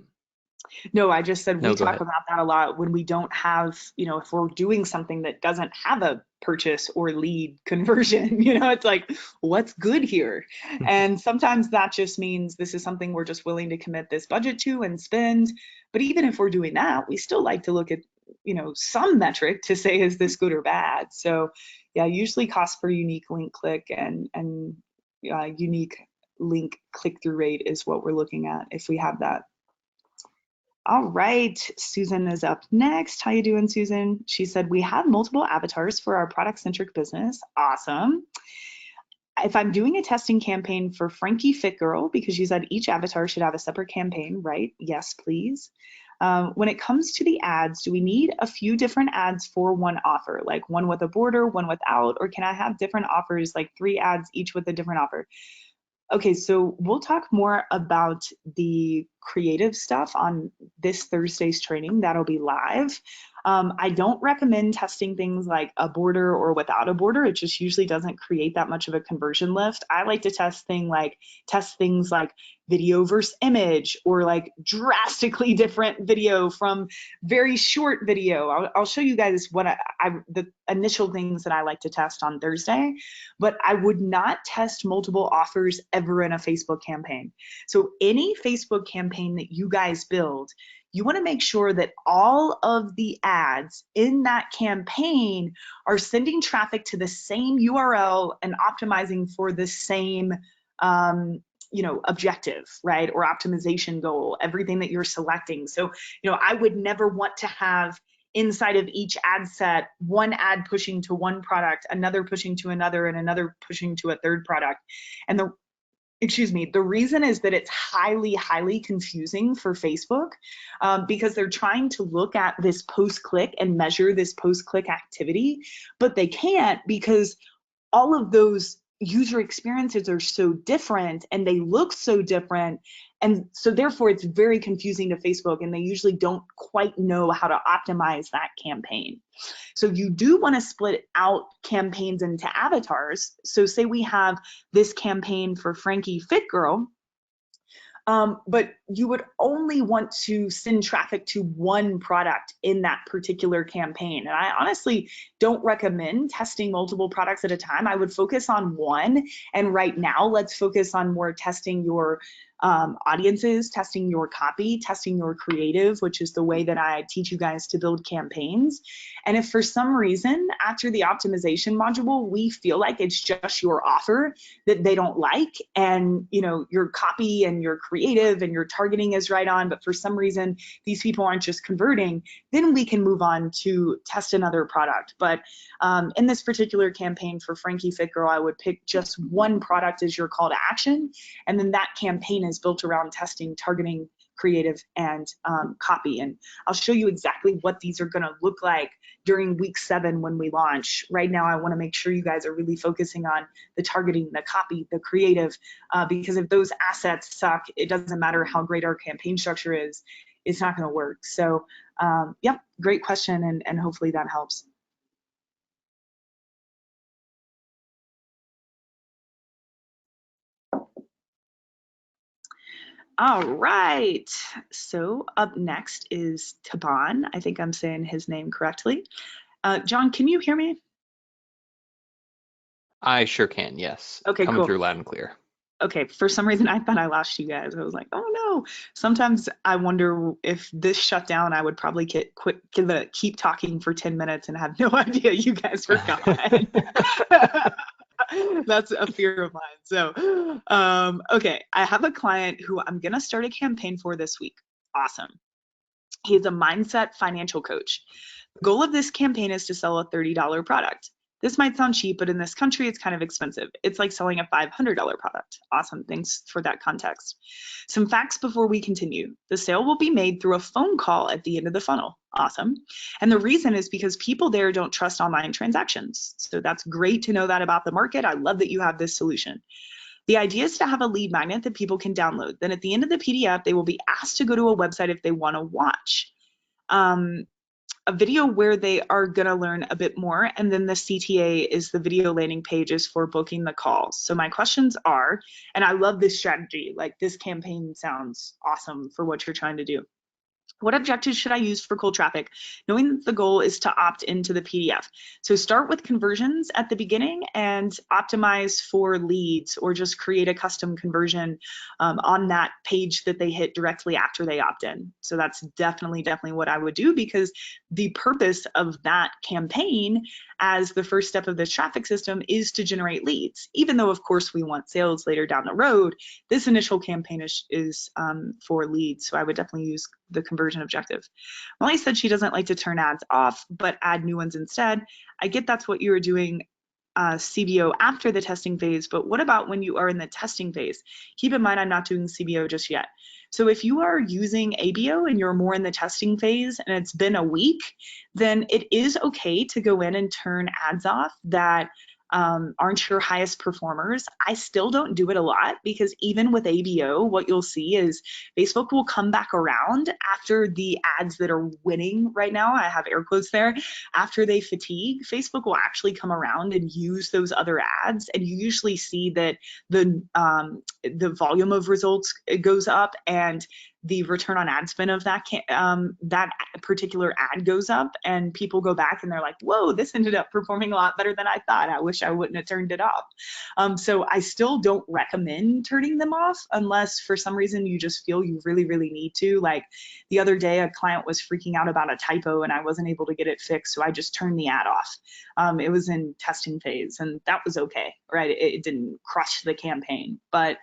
S2: No, I just said we
S1: No, go
S2: talk
S1: ahead.
S2: about that a lot when we don't have, you know, if we're doing something that doesn't have a purchase or lead conversion, you know, it's like, what's good here? And sometimes that just means this is something we're just willing to commit this budget to and spend. But even if we're doing that, we still like to look at, you know, some metric to say, is this good or bad? So yeah, usually cost per unique link click and unique link click through rate is what we're looking at if we have that. All right, Susan is up next. How you doing, Susan? She said, we have multiple avatars for our product-centric business. Awesome. If I'm doing a testing campaign for Frankie Fit Girl, because you said each avatar should have a separate campaign, right? Yes, please. When it comes to the ads, do we need a few different ads for one offer, like one with a border, one without, or can I have different offers, like 3 ads each with a different offer? Okay, so we'll talk more about the creative stuff on this Thursday's training. That'll be live. I don't recommend testing things like a border or without a border. It just usually doesn't create that much of a conversion lift. I like to test things like video versus image, or like drastically different video from very short video. I'll show you guys what the initial things that I like to test on Thursday, but I would not test multiple offers ever in a Facebook campaign. So any Facebook campaign that you guys build, you want to make sure that all of the ads in that campaign are sending traffic to the same URL and optimizing for the same objective, right? Or optimization goal, everything that you're selecting. So, I would never want to have inside of each ad set, one ad pushing to one product, another pushing to another, and another pushing to a third product. And excuse me, the reason is that it's highly, highly confusing for Facebook because they're trying to look at this post-click and measure this post-click activity, but they can't because all of those user experiences are so different and they look so different. And so therefore it's very confusing to Facebook, and they usually don't quite know how to optimize that campaign. So you do want to split out campaigns into avatars. So say we have this campaign for Frankie Fit Girl, but you would only want to send traffic to one product in that particular campaign. And I honestly don't recommend testing multiple products at a time. I would focus on one. And right now, let's focus on more testing your audiences, testing your copy, testing your creative, which is the way that I teach you guys to build campaigns. And if for some reason, after the optimization module, we feel like it's just your offer that they don't like, and your copy and your creative and your targeting is right on, but for some reason these people aren't just converting, then we can move on to test another product. But in this particular campaign for Frankie Fit Girl, I would pick just one product as your call to action, and then that campaign is built around testing, targeting, creative, and copy. And I'll show you exactly what these are going to look like during week 7 when we launch. Right now, I want to make sure you guys are really focusing on the targeting, the copy, the creative, because if those assets suck, it doesn't matter how great our campaign structure is, it's not going to work. So yep, great question, and hopefully that helps. All right, so up next is Taban. I think I'm saying his name correctly. John, can you hear me?
S1: I sure can, yes.
S2: Okay,
S1: Coming
S2: cool.
S1: through loud and clear.
S2: Okay, for some reason I thought I lost you guys. I was like, oh no. Sometimes I wonder if this shut down, I would probably keep talking for 10 minutes and have no idea you guys were gone. That's a fear of mine. So, okay, I have a client who I'm gonna start a campaign for this week. Awesome. He's a mindset financial coach. The goal of this campaign is to sell a $30 product. This might sound cheap, but in this country, it's kind of expensive. It's like selling a $500 product. Awesome, thanks for that context. Some facts before we continue. The sale will be made through a phone call at the end of the funnel. Awesome. And the reason is because people there don't trust online transactions. So that's great to know that about the market. I love that you have this solution. The idea is to have a lead magnet that people can download. Then at the end of the PDF, they will be asked to go to a website if they want to watch a video where they are going to learn a bit more, and then the CTA is the video landing pages for booking the calls. So my questions are, and I love this strategy, like this campaign sounds awesome for what you're trying to do. What objectives should I use for cold traffic, knowing that the goal is to opt into the PDF? So start with conversions at the beginning and optimize for leads, or just create a custom conversion on that page that they hit directly after they opt in. So that's definitely what I would do, because the purpose of that campaign as the first step of this traffic system is to generate leads. Even though, of course, we want sales later down the road, this initial campaign is for leads. So I would definitely use the conversion objective. Molly said she doesn't like to turn ads off, but add new ones instead. I get that's what you were doing CBO after the testing phase, but what about when you are in the testing phase? Keep in mind, I'm not doing CBO just yet. So if you are using ABO and you're more in the testing phase and it's been a week, then it is okay to go in and turn ads off that aren't your highest performers. I still don't do it a lot, because even with ABO, what you'll see is Facebook will come back around after the ads that are winning right now, I have air quotes there, after they fatigue, Facebook will actually come around and use those other ads. And you usually see that the volume of results goes up, and the return on ad spend of that particular ad goes up, and people go back and they're like, whoa, this ended up performing a lot better than I thought. I wish I wouldn't have turned it off. So I still don't recommend turning them off unless for some reason you just feel you really need to. Like the other day, a client was freaking out about a typo and I wasn't able to get it fixed, so I just turned the ad off. It was in testing phase, and that was okay, right? It didn't crush the campaign, but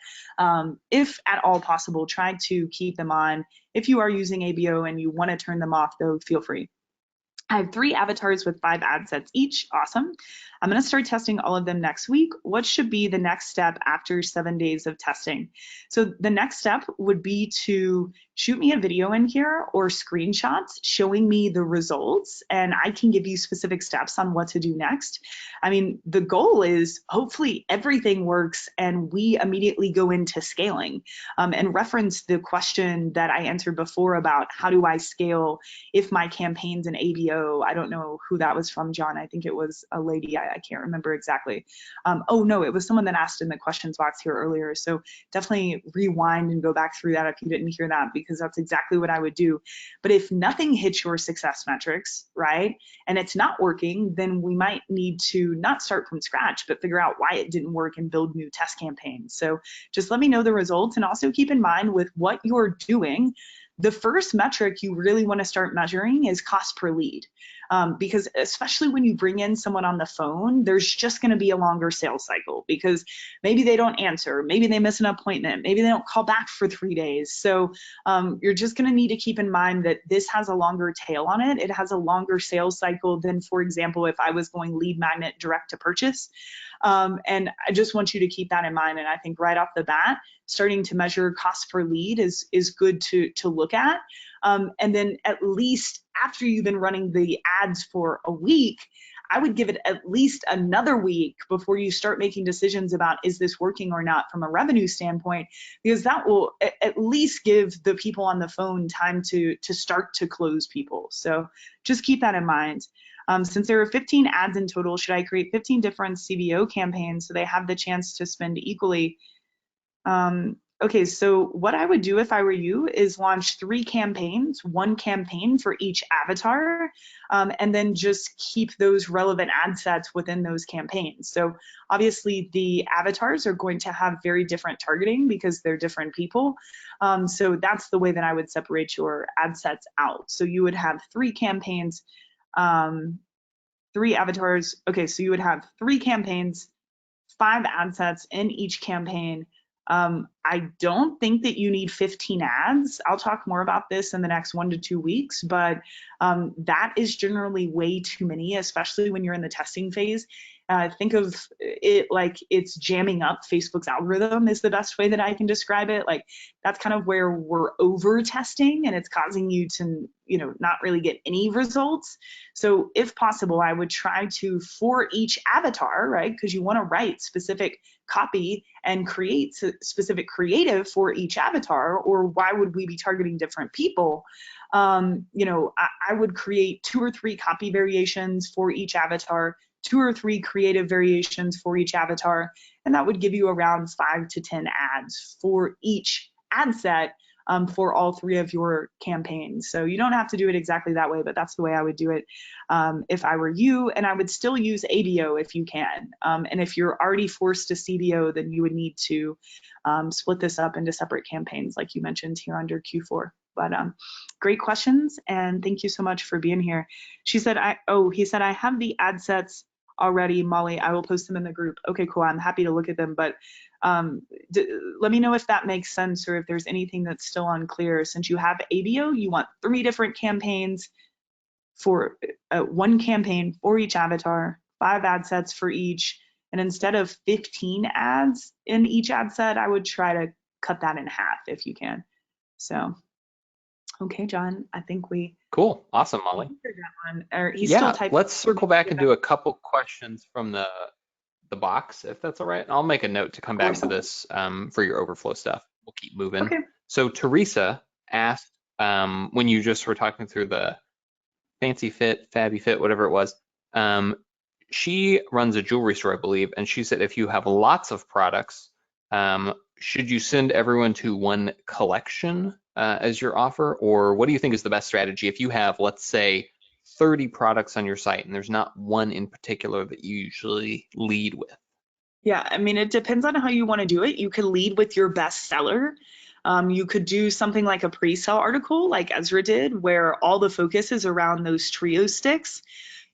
S2: if at all possible, try to keep them on. If you are using ABO and you want to turn them off, though, feel free. I have 3 avatars with 5 ad sets each. Awesome. I'm going to start testing all of them next week. What should be the next step after 7 days of testing? So the next step would be to shoot me a video in here or screenshots showing me the results, and I can give you specific steps on what to do next. I mean, the goal is hopefully everything works and we immediately go into scaling, and reference the question that I answered before about how do I scale if my campaign's an ABO. I don't know who that was from, John. I think it was a lady. I can't remember exactly. Oh no, it was someone that asked in the questions box here earlier. So definitely rewind and go back through that if you didn't hear that, because that's exactly what I would do. But if nothing hits your success metrics, right, and it's not working, then we might need to not start from scratch, but figure out why it didn't work and build new test campaigns. So just let me know the results, and also keep in mind with what you're doing, the first metric you really want to start measuring is cost per lead, because especially when you bring in someone on the phone, there's just going to be a longer sales cycle because maybe they don't answer, maybe they miss an appointment, maybe they don't call back for 3 days. So you're just going to need to keep in mind that this has a longer tail on it. It has a longer sales cycle than, for example, if I was going lead magnet direct to purchase. And I just want you to keep that in mind. And I think right off the bat, starting to measure cost per lead is good to look at. And then at least after you've been running the ads for a week, I would give it at least another week before you start making decisions about is this working or not from a revenue standpoint, because that will at least give the people on the phone time to start to close people. So just keep that in mind. Since there are 15 ads in total, should I create 15 different CBO campaigns so they have the chance to spend equally? Okay, so what I would do if I were you is launch 3 campaigns, 1 campaign for each avatar, and then just keep those relevant ad sets within those campaigns. So obviously the avatars are going to have very different targeting because they're different people. So that's the way that I would separate your ad sets out. So you would have 3 campaigns, 3 avatars. Okay, so you would have 3 campaigns, 5 ad sets in each campaign. I don't think that you need 15 ads. I'll talk more about this in the next 1 to 2 weeks, but that is generally way too many, especially when you're in the testing phase. Think of it like it's jamming up Facebook's algorithm is the best way that I can describe it. Like that's kind of where we're over testing and it's causing you to, not really get any results. So if possible, I would try to, for each avatar, right? Because you want to write specific copy and create specific creative for each avatar, or why would we be targeting different people? I would create 2 or 3 copy variations for each avatar, 2 or 3 creative variations for each avatar, and that would give you around 5 to 10 ads for each ad set for all 3 of your campaigns. So you don't have to do it exactly that way, but that's the way I would do it if I were you, and I would still use ABO if you can. And if you're already forced to CBO, then you would need to split this up into separate campaigns like you mentioned here under Q4. But great questions, and thank you so much for being here. He said, I have the ad sets already, Molly. I will post them in the group. Okay, cool. I'm happy to look at them, but let me know if that makes sense or if there's anything that's still unclear. Since you have ABO, you want 3 different campaigns for 1 campaign for each avatar, 5 ad sets for each, and instead of 15 ads in each ad set, I would try to cut that in half if you can. So. Okay, John, I think we.
S1: Cool. Awesome, Molly.
S2: He's still typing.
S1: Let's circle back and do a couple questions from the box, if that's all right. I'll make a note to come back to this for your overflow stuff. We'll keep moving.
S2: Okay.
S1: So Teresa asked, when you just were talking through the Fancy Fit, Fabby Fit, whatever it was, she runs a jewelry store, I believe, and she said if you have lots of products, should you send everyone to one collection as your offer, or what do you think is the best strategy if you have, let's say, 30 products on your site and there's not one in particular that you usually lead with?
S2: Yeah, I mean, it depends on how you want to do it. You could lead with your best seller. You could do something like a pre-sale article like Ezra did, where all the focus is around those trio sticks.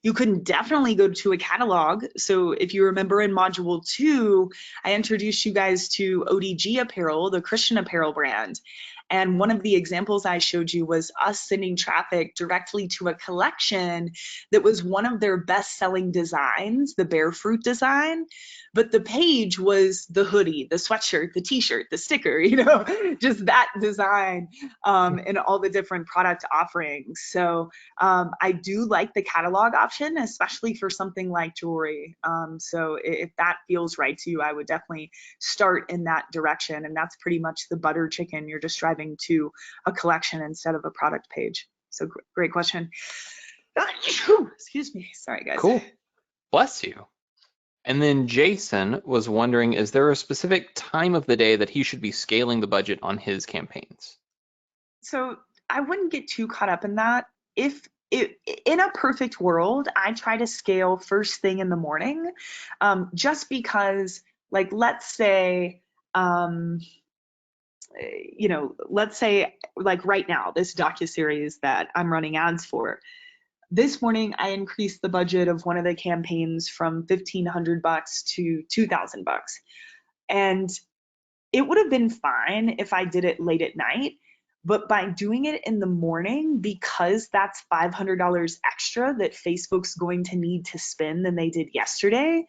S2: You can definitely go to a catalog. So if you remember in module 2, I introduced you guys to ODG Apparel, the Christian apparel brand. And one of the examples I showed you was us sending traffic directly to a collection that was one of their best-selling designs, the bear fruit design. But the page was the hoodie, the sweatshirt, the t-shirt, the sticker, you know, just that design and all the different product offerings. So I do like the catalog option, especially for something like jewelry. So if that feels right to you, I would definitely start in that direction. And that's pretty much the butter chicken. You're just driving to a collection instead of a product page. So great question. Excuse me. Sorry, guys.
S1: Cool. Bless you. And then Jason was wondering, is there a specific time of the day that he should be scaling the budget on his campaigns?
S2: So I wouldn't get too caught up in that. If in a perfect world, I try to scale first thing in the morning, just because, like, let's say, you know, let's say like right now, this docuseries that I'm running ads for. This morning, I increased the budget of one of the campaigns from $1,500 to $2,000, and it would have been fine if I did it late at night. But by doing it in the morning, because that's $500 extra that Facebook's going to need to spend than they did yesterday,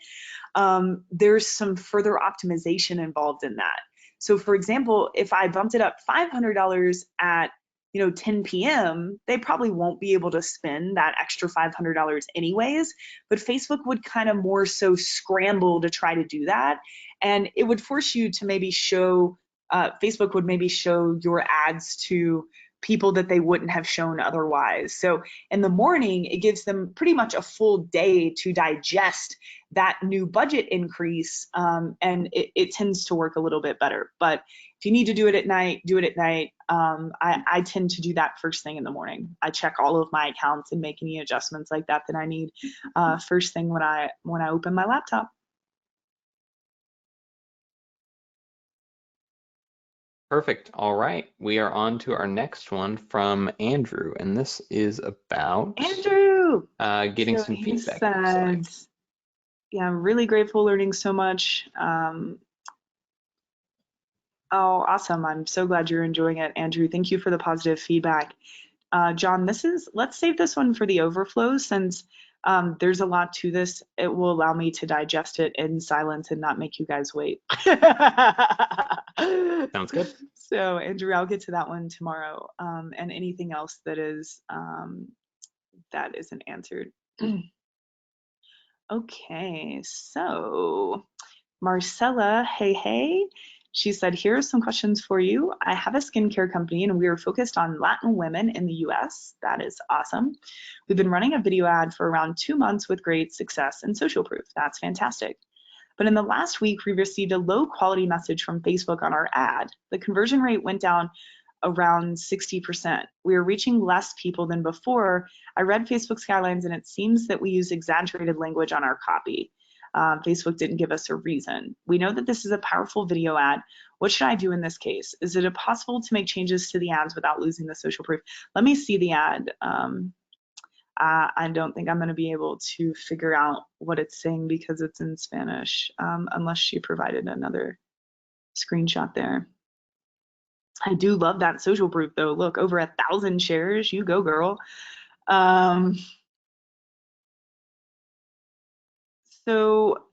S2: there's some further optimization involved in that. So for example, if I bumped it up $500 at 10 p.m., they probably won't be able to spend that extra $500 anyways, but Facebook would kind of more so scramble to try to do that. And it would force you to maybe show, Facebook would maybe show your ads to people that they wouldn't have shown otherwise. So in the morning, it gives them pretty much a full day to digest that new budget increase, and it tends to work a little bit better. But if you need to do it at night, do it at night. I tend to do that first thing in the morning. I check all of my accounts and make any adjustments like that that I need first thing when I open my laptop.
S1: Perfect. All right. We are on to our next one from Andrew, and this is about
S2: Andrew.
S1: getting
S2: So
S1: some
S2: he
S1: feedback.
S2: said, yeah, I'm really grateful, learning so much. Oh, awesome. I'm so glad you're enjoying it, Andrew. Thank you for the positive feedback. John, let's save this one for the overflow, since there's a lot to this. It will allow me to digest it in silence and not make you guys wait.
S1: Sounds good.
S2: So Andrew, I'll get to that one tomorrow, and anything else that isn't answered. Okay, so Marcella, hey. She said, here are some questions for you. I have a skincare company and we are focused on Latin women in the US. That is awesome. We've been running a video ad for around 2 months with great success and social proof. That's fantastic. But in the last week, we received a low quality message from Facebook on our ad. The conversion rate went down around 60%. We are reaching less people than before. I read Facebook's guidelines and it seems that we use exaggerated language on our copy. Facebook didn't give us a reason. We know that this is a powerful video ad. What should I do in this case? Is it possible to make changes to the ads without losing the social proof? Let me see the ad. I don't think I'm going to be able to figure out what it's saying because it's in Spanish, unless she provided another screenshot there. I do love that social proof though. Look, over 1,000 shares. You go, girl. So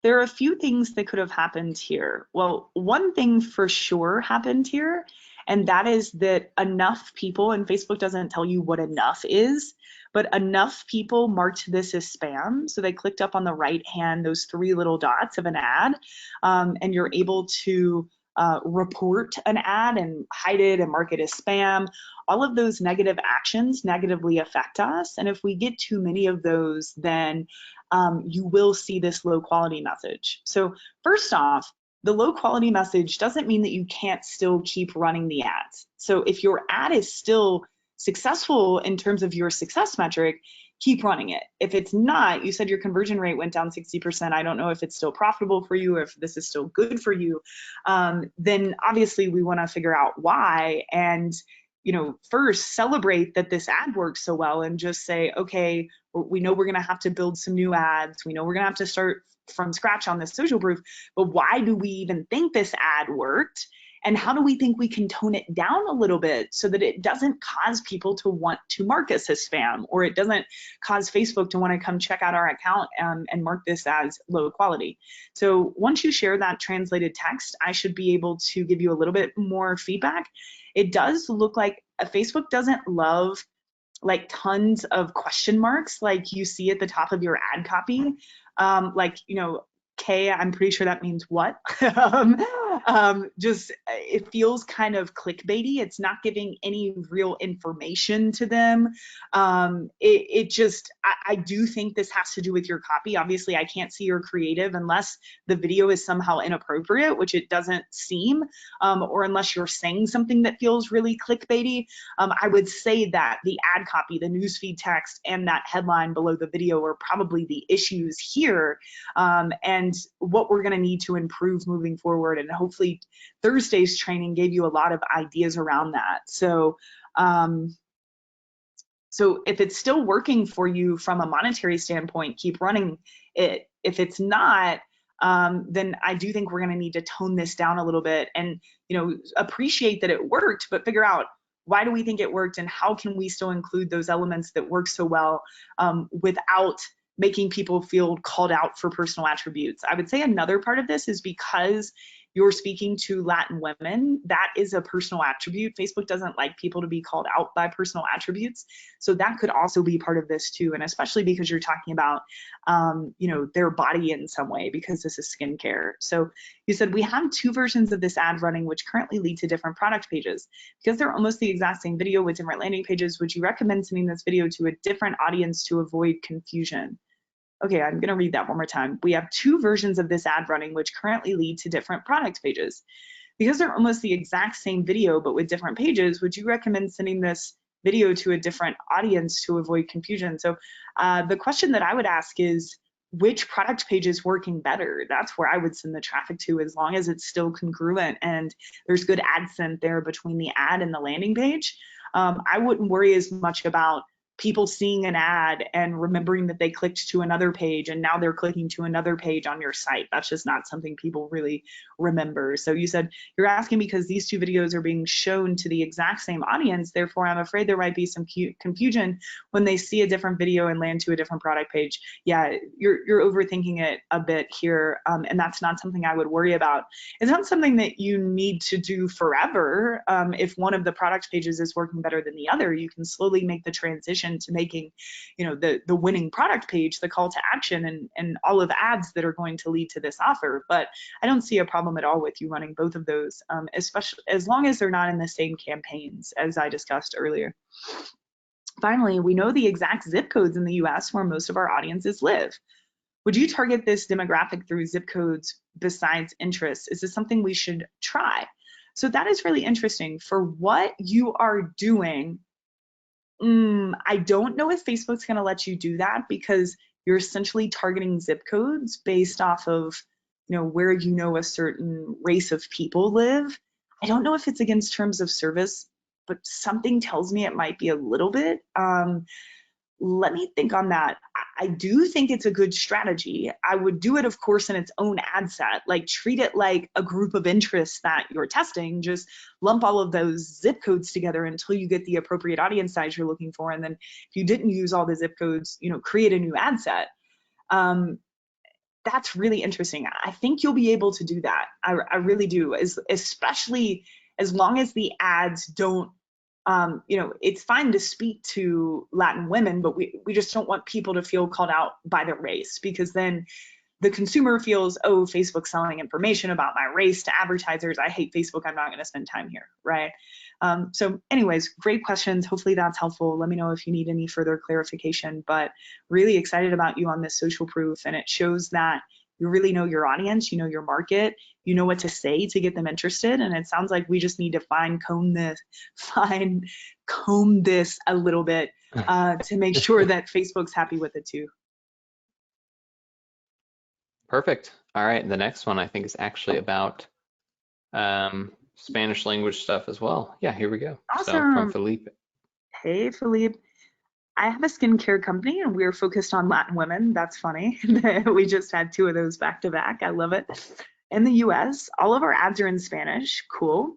S2: there are a few things that could have happened here. Well, one thing for sure happened here, and that is that enough people, and Facebook doesn't tell you what enough is, but enough people marked this as spam. So they clicked up on the right hand, those 3 little dots of an ad, and you're able to report an ad and hide it and mark it as spam. All of those negative actions negatively affect us. And if we get too many of those, then you will see this low quality message. So first off, the low quality message doesn't mean that you can't still keep running the ads. So if your ad is still successful in terms of your success metric, keep running it. If it's not, you said your conversion rate went down 60%. I don't know if it's still profitable for you or if this is still good for you. Then obviously we want to figure out why, and first celebrate that this ad works so well and just say, okay, we know we're going to have to build some new ads. We know we're going to have to start from scratch on this social proof, but why do we even think this ad worked? And how do we think we can tone it down a little bit so that it doesn't cause people to want to mark us as spam, or it doesn't cause Facebook to want to come check out our account and mark this as low quality? So once you share that translated text, I should be able to give you a little bit more feedback. It does look like Facebook doesn't love like tons of question marks like you see at the top of your ad copy. Like, you know, K, I'm pretty sure that means what? Just it feels kind of clickbaity. It's not giving any real information to them. It just, I do think this has to do with your copy. Obviously, I can't see your creative unless the video is somehow inappropriate, which it doesn't seem, or unless you're saying something that feels really clickbaity. I would say that the ad copy, the newsfeed text, and that headline below the video are probably the issues here, and what we're going to need to improve moving forward. And hopefully Thursday's training gave you a lot of ideas around that. So so if it's still working for you from a monetary standpoint, keep running it. If it's not, then I do think we're going to need to tone this down a little bit and, you know, appreciate that it worked, but figure out why do we think it worked and how can we still include those elements that work so well without making people feel called out for personal attributes. I would say another part of this is because you're speaking to Latin women, that is a personal attribute. Facebook doesn't like people to be called out by personal attributes. So that could also be part of this too. And especially because you're talking about, you know, their body in some way, because this is skincare. So you said we have 2 versions of this ad running, which currently lead to different product pages. Because they're almost the exact same video with different landing pages, would you recommend sending this video to a different audience to avoid confusion? Okay, I'm going to read that one more time. We have 2 versions of this ad running, which currently lead to different product pages. Because they're almost the exact same video, but with different pages, would you recommend sending this video to a different audience to avoid confusion? So the question that I would ask is, which product page is working better? That's where I would send the traffic to, as long as it's still congruent and there's good AdSense there between the ad and the landing page. I wouldn't worry as much about people seeing an ad and remembering that they clicked to another page and now they're clicking to another page on your site. That's just not something people really remember. So you said you're asking because these 2 videos are being shown to the exact same audience, therefore I'm afraid there might be some confusion when they see a different video and land to a different product page. Yeah, you're overthinking it a bit here, and that's not something I would worry about. It's not something that you need to do forever. If one of the product pages is working better than the other, you can slowly make the transition to making, you know, the winning product page the call to action and all of the ads that are going to lead to this offer. But I don't see a problem at all with you running both of those, especially as long as they're not in the same campaigns as I discussed earlier. Finally, we know the exact zip codes in the US where most of our audiences live. Would you target this demographic through zip codes besides interests? Is this something we should try? So that is really interesting. For what you are doing, I don't know if Facebook's going to let you do that, because you're essentially targeting zip codes based off of, you know, where you know a certain race of people live. I don't know if it's against terms of service, but something tells me it might be a little bit. Let me think on that. I do think it's a good strategy. I would do it, of course, in its own ad set, like treat it like a group of interests that you're testing, just lump all of those zip codes together until you get the appropriate audience size you're looking for. And then if you didn't use all the zip codes, you know, create a new ad set. That's really interesting. I think you'll be able to do that. I really do, especially as long as the ads don't, you know, it's fine to speak to Latin women, but we just don't want people to feel called out by their race, because then the consumer feels, oh, Facebook's selling information about my race to advertisers. I hate Facebook. I'm not going to spend time here, right? So anyways, great questions. Hopefully that's helpful. Let me know if you need any further clarification, but really excited about you on this social proof. And it shows that you really know your audience, you know your market, you know what to say to get them interested. And it sounds like we just need to fine comb this a little bit to make sure that Facebook's happy with it too.
S1: Perfect. All right, the next one I think is actually about Spanish language stuff as well. Yeah, here we go.
S2: Awesome.
S1: So from Felipe.
S2: Hey, Felipe. I have a skincare company and we're focused on Latin women. That's funny. We just had 2 of those back to back. I love it. In the US, all of our ads are in Spanish. Cool.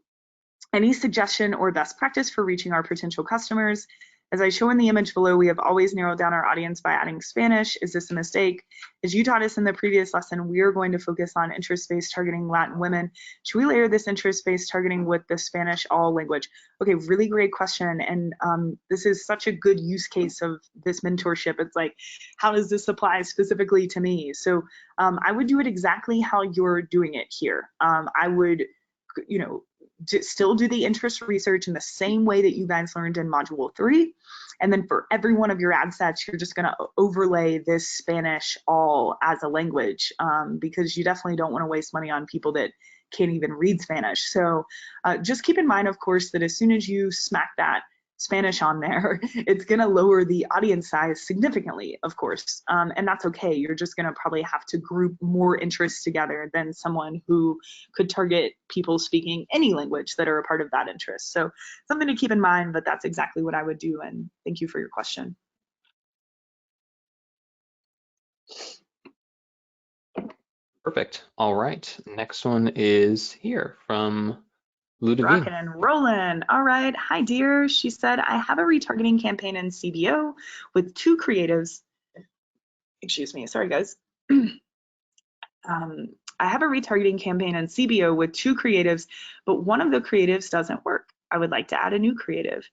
S2: Any suggestion or best practice for reaching our potential customers? As I show in the image below, we have always narrowed down our audience by adding Spanish. Is this a mistake? As you taught us in the previous lesson, we are going to focus on interest-based targeting Latin women. Should we layer this interest-based targeting with the Spanish all language? Okay, really great question. And this is such a good use case of this mentorship. It's like, how does this apply specifically to me? So I would do it exactly how you're doing it here. I would, still do the interest research in the same way that you guys learned in module 3. And then for every one of your ad sets, you're just going to overlay this Spanish all as a language, because you definitely don't want to waste money on people that can't even read Spanish. So just keep in mind, of course, that as soon as you smack that Spanish on there, it's going to lower the audience size significantly, of course, and that's okay. You're just going to probably have to group more interests together than someone who could target people speaking any language that are a part of that interest. So something to keep in mind, but that's exactly what I would do, and thank you for your question.
S1: Perfect. All right, next one is here from Ludovine.
S2: Rockin' and rollin'. All right. Hi, dear. She said, I have a retargeting campaign in CBO with 2 creatives. Excuse me. Sorry, guys. I have a retargeting campaign in CBO with 2 creatives, but one of the creatives doesn't work. I would like to add a new creative.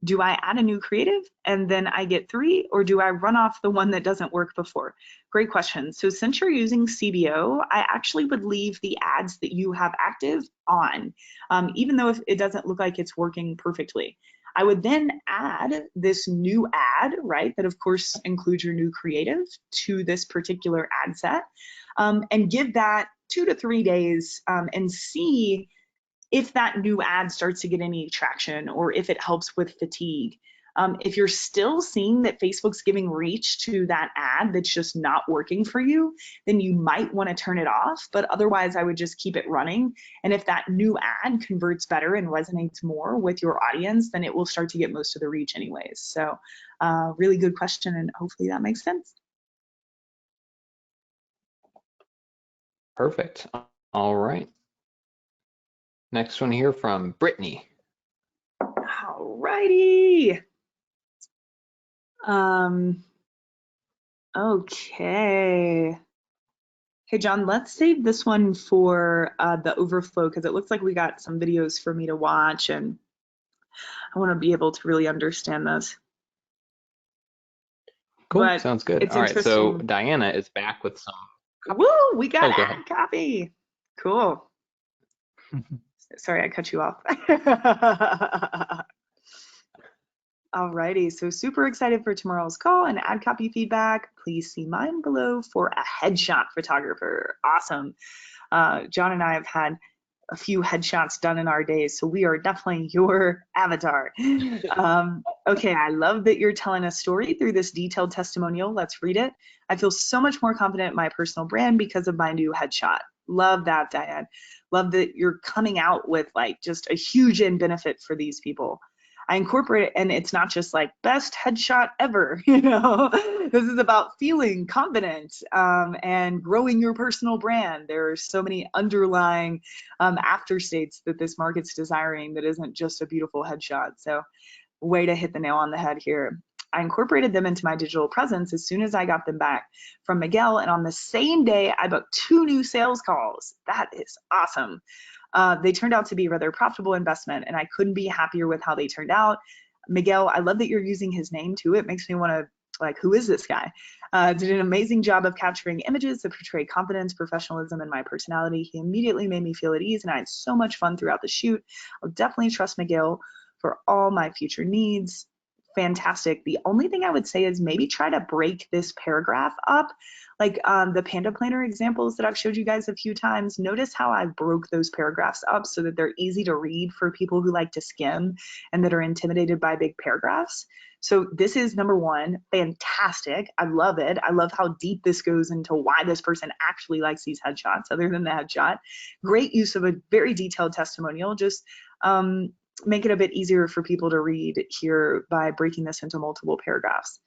S2: Do I add a new creative and then I get 3, or do I run off the one that doesn't work before? Great question. So since you're using CBO, I actually would leave the ads that you have active on, even though if it doesn't look like it's working perfectly. I would then add this new ad, right, that of course includes your new creative to this particular ad set, and give that 2 to 3 days and see if that new ad starts to get any traction or if it helps with fatigue. If you're still seeing that Facebook's giving reach to that ad that's just not working for you, then you might want to turn it off, but otherwise I would just keep it running. And if that new ad converts better and resonates more with your audience, then it will start to get most of the reach anyways. So really good question, and hopefully that makes sense.
S1: Perfect. All right. Next one here from Brittany.
S2: All righty. Okay. Hey, John, let's save this one for the overflow, because it looks like we got some videos for me to watch and I want to be able to really understand this.
S1: Cool,
S2: But
S1: sounds good. All right, so Diana is back with some.
S2: Woo, we got ad copy. Cool. Sorry, I cut you off. Alrighty, so super excited for tomorrow's call and ad copy feedback. Please see mine below for a headshot photographer. Awesome. John and I have had a few headshots done in our days, so we are definitely your avatar. Okay, I love that you're telling a story through this detailed testimonial. Let's read it. I feel so much more confident in my personal brand because of my new headshot. Love that, Diane. Love that you're coming out with like just a huge end benefit for these people. I incorporate it, and it's not just like best headshot ever, you know. This is about feeling confident and growing your personal brand. There are so many underlying after states that this market's desiring that isn't just a beautiful headshot. So way to hit the nail on the head here. I incorporated them into my digital presence as soon as I got them back from Miguel, and on the same day I booked 2 new sales calls. That is awesome. They turned out to be a rather profitable investment, and I couldn't be happier with how they turned out. Miguel, I love that you're using his name too. It makes me want to, like, who is this guy? Did an amazing job of capturing images that portray confidence, professionalism, and my personality. He immediately made me feel at ease, and I had so much fun throughout the shoot. I'll definitely trust Miguel for all my future needs. Fantastic. The only thing I would say is maybe try to break this paragraph up. Like the Panda Planner examples that I've showed you guys a few times, notice how I broke those paragraphs up so that they're easy to read for people who like to skim and that are intimidated by big paragraphs. So this is number 1, fantastic. I love it. I love how deep this goes into why this person actually likes these headshots other than the headshot. Great use of a very detailed testimonial. Just make it a bit easier for people to read here by breaking this into multiple paragraphs.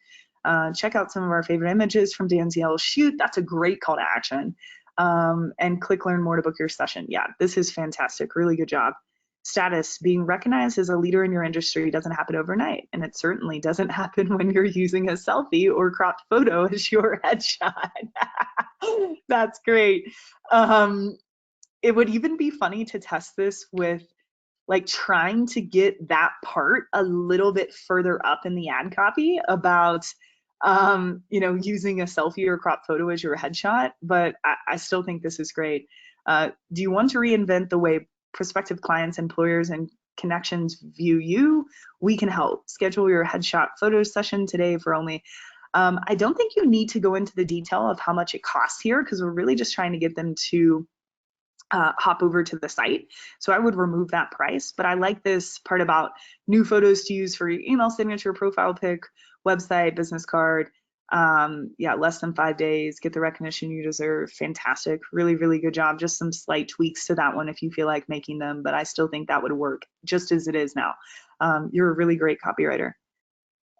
S2: Check out some of our favorite images from Danziel's shoot. That's a great call to action. and click learn more to book your session. Yeah, this is fantastic. Really good job. Status, being recognized as a leader in your industry doesn't happen overnight, and it certainly doesn't happen when you're using a selfie or cropped photo as your headshot. That's great. It would even be funny to test this with like trying to get that part a little bit further up in the ad copy about using a selfie or crop photo as your headshot, but I still think this is great. Do you want to reinvent the way prospective clients, employers, and connections view you? We can help. Schedule your headshot photo session today for only. I don't think you need to go into the detail of how much it costs here because we're really just trying to get them to hop over to the site. So I would remove that price, but I like this part about new photos to use for your email signature, profile pic, website, business card. Yeah, less than 5 days, get the recognition you deserve. Fantastic. Really, really good job. Just some slight tweaks to that one if you feel like making them, but I still think that would work just as it is now. You're a really great copywriter.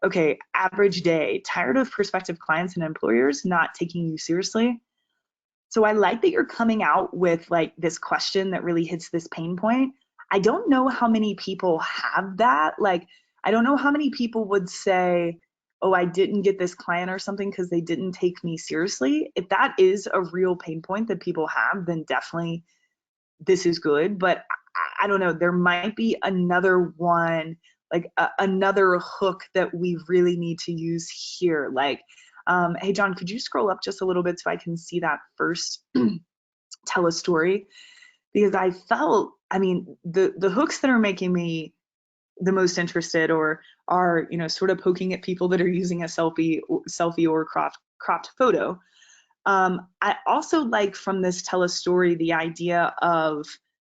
S2: Okay, average day. Tired of prospective clients and employers not taking you seriously? So I like that you're coming out with like this question that really hits this pain point. I don't know how many people have that. Like, I don't know how many people would say, oh, I didn't get this client or something because they didn't take me seriously. If that is a real pain point that people have, then definitely this is good. But I don't know, there might be another one, like another hook that we really need to use here. Like, hey, John, could you scroll up just a little bit so I can see that first tell a story? Because I felt, I mean, the hooks that are making me the most interested or are, sort of poking at people that are using a selfie or cropped photo. I also like from this tell a story the idea of,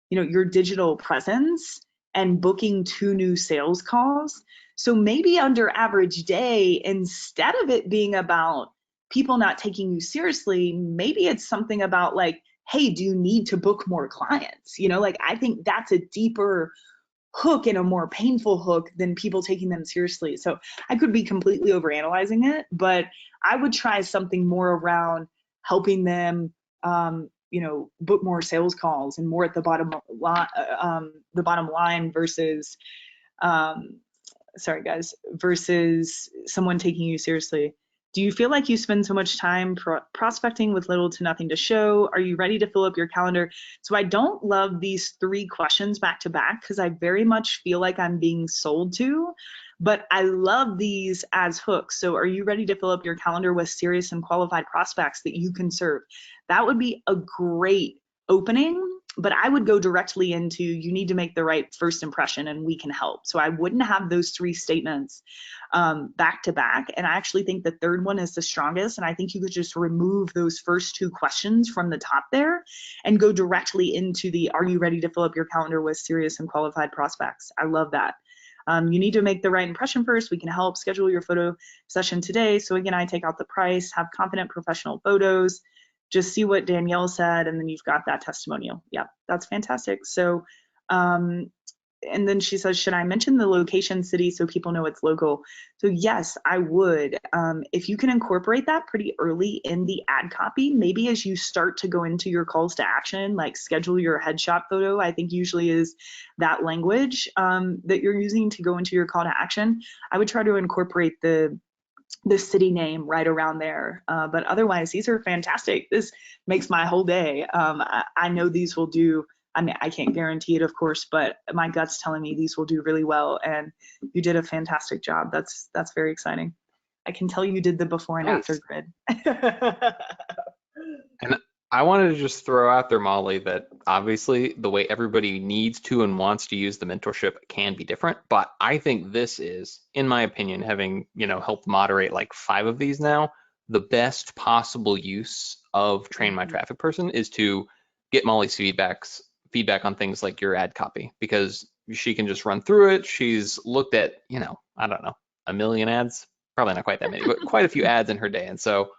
S2: your digital presence and booking 2 new sales calls. So maybe under average day, instead of it being about people not taking you seriously, maybe it's something about like, hey, do you need to book more clients? Like I think that's a deeper hook and a more painful hook than people taking them seriously. So I could be completely overanalyzing it, but I would try something more around helping them, book more sales calls and more at the bottom line versus, sorry guys, versus someone taking you seriously. Do you feel like you spend so much time prospecting with little to nothing to show? Are you ready to fill up your calendar? So I don't love these 3 questions back to back because I very much feel like I'm being sold to, but I love these as hooks. So are you ready to fill up your calendar with serious and qualified prospects that you can serve? That would be a great opening, but I would go directly into you need to make the right first impression and we can help. So I wouldn't have those 3 statements back to back. And I actually think the third one is the strongest. And I think you could just remove those first 2 questions from the top there and go directly into the are you ready to fill up your calendar with serious and qualified prospects? I love that. You need to make the right impression first. We can help schedule your photo session today. So again, I take out the price, have confident professional photos, just see what Danielle said, and then you've got that testimonial. Yeah, that's fantastic. So, and then she says, should I mention the location city so people know it's local? So yes, I would. If you can incorporate that pretty early in the ad copy, maybe as you start to go into your calls to action, like schedule your headshot photo, I think usually is that language that you're using to go into your call to action. I would try to incorporate the city name right around there. But otherwise, these are fantastic. This makes my whole day. I know these will do, I mean, I can't guarantee it, of course, but my gut's telling me these will do really well. And you did a fantastic job. That's very exciting. I can tell you did the before and
S1: Nice.
S2: after grid.
S1: And I wanted to just throw out there, Molly, that obviously the way everybody needs to and wants to use the mentorship can be different. But I think this is, in my opinion, having, helped moderate like 5 of these now, the best possible use of Train My Traffic Person is to get Molly's feedback on things like your ad copy, because she can just run through it. She's looked at, I don't know, 1 million ads, probably not quite that many, but quite a few ads in her day. And so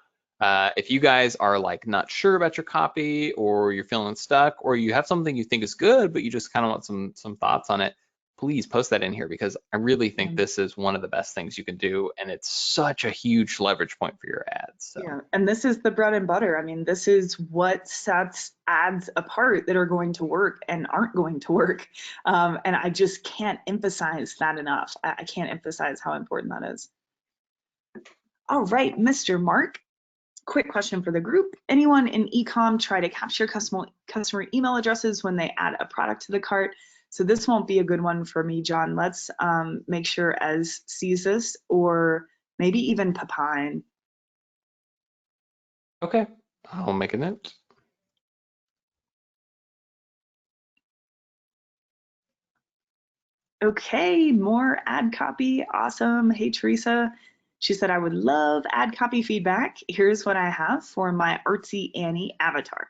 S1: if you guys are like not sure about your copy, or you're feeling stuck, or you have something you think is good, but you just kind of want some thoughts on it, please post that in here, because I really think this is one of the best things you can do, and it's such a huge leverage point for your ads. So.
S2: Yeah, and this is the bread and butter. I mean, this is what sets ads apart that are going to work and aren't going to work. And I just can't emphasize that enough. I can't emphasize how important that is. All right, Mr. Mark, quick question for the group. Anyone in e-com try to capture customer email addresses when they add a product to the cart? So this won't be a good one for me, John. Let's make sure Ez sees this, or maybe even Papine.
S1: Okay, I'll make a note.
S2: Okay, more ad copy. Awesome. Hey, Teresa. She said, I would love ad copy feedback. Here's what I have for my Artsy Annie avatar.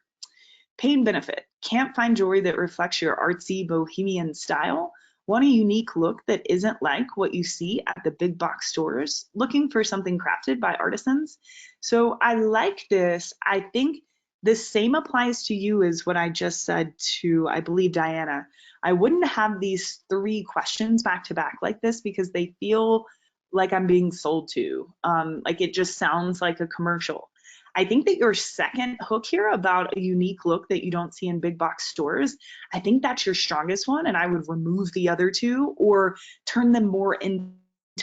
S2: Pain benefit. Can't find jewelry that reflects your artsy bohemian style? Want a unique look that isn't like what you see at the big box stores? Looking for something crafted by artisans? So I like this. I think the same applies to you as what I just said to, I believe, Diana. I wouldn't have these 3 questions back to back like this, because they feel like I'm being sold to. Like it just sounds like a commercial. I think that your second hook here about a unique look that you don't see in big box stores, I think that's your strongest one, and I would remove the other 2 or turn them more into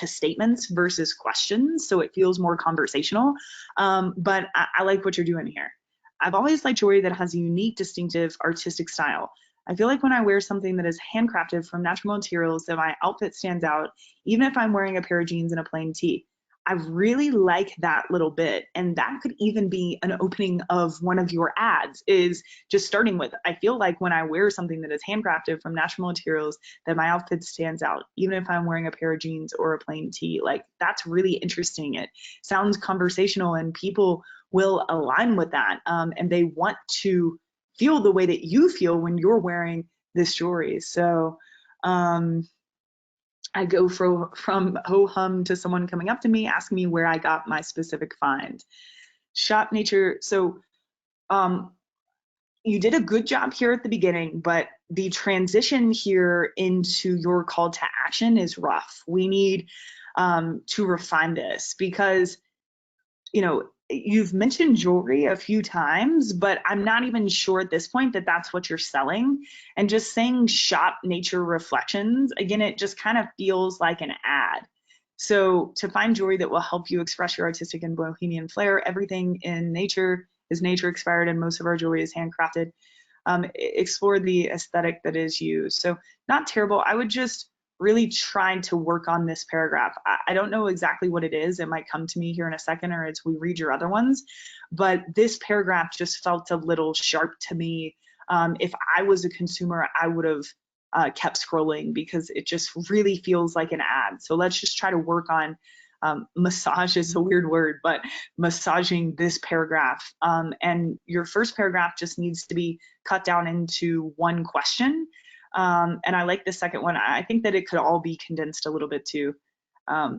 S2: statements versus questions, so it feels more conversational. But I like what you're doing here. I've always liked jewelry that has a unique, distinctive, artistic style. I feel like when I wear something that is handcrafted from natural materials, that my outfit stands out, even if I'm wearing a pair of jeans and a plain tee. I really like that little bit. And that could even be an opening of one of your ads, is just starting with, I feel like when I wear something that is handcrafted from natural materials, that my outfit stands out, even if I'm wearing a pair of jeans or a plain tee. Like, that's really interesting. It sounds conversational and people will align with that. And they want to feel the way that you feel when you're wearing this jewelry. So, I go from ho-hum to someone coming up to me asking me where I got my specific find. Shop nature. So you did a good job here at the beginning, but the transition here into your call to action is rough. We need to refine this, because, you know, you've mentioned jewelry a few times, but I'm not even sure at this point that that's what you're selling. And just saying shop nature reflections, again, it just kind of feels like an ad. So to find jewelry that will help you express your artistic and bohemian flair, everything in nature is nature inspired, and most of our jewelry is handcrafted. Explore the aesthetic that is used. So not terrible. I would just really trying to work on this paragraph. I don't know exactly what it is. It might come to me here in a second, or as we read your other ones, but this paragraph just felt a little sharp to me. If I was a consumer, I would have kept scrolling, because it just really feels like an ad. So let's just try to work on massage is a weird word, but massaging this paragraph. And your first paragraph just needs to be cut down into one question. And I like the second one. I think that it could all be condensed a little bit too.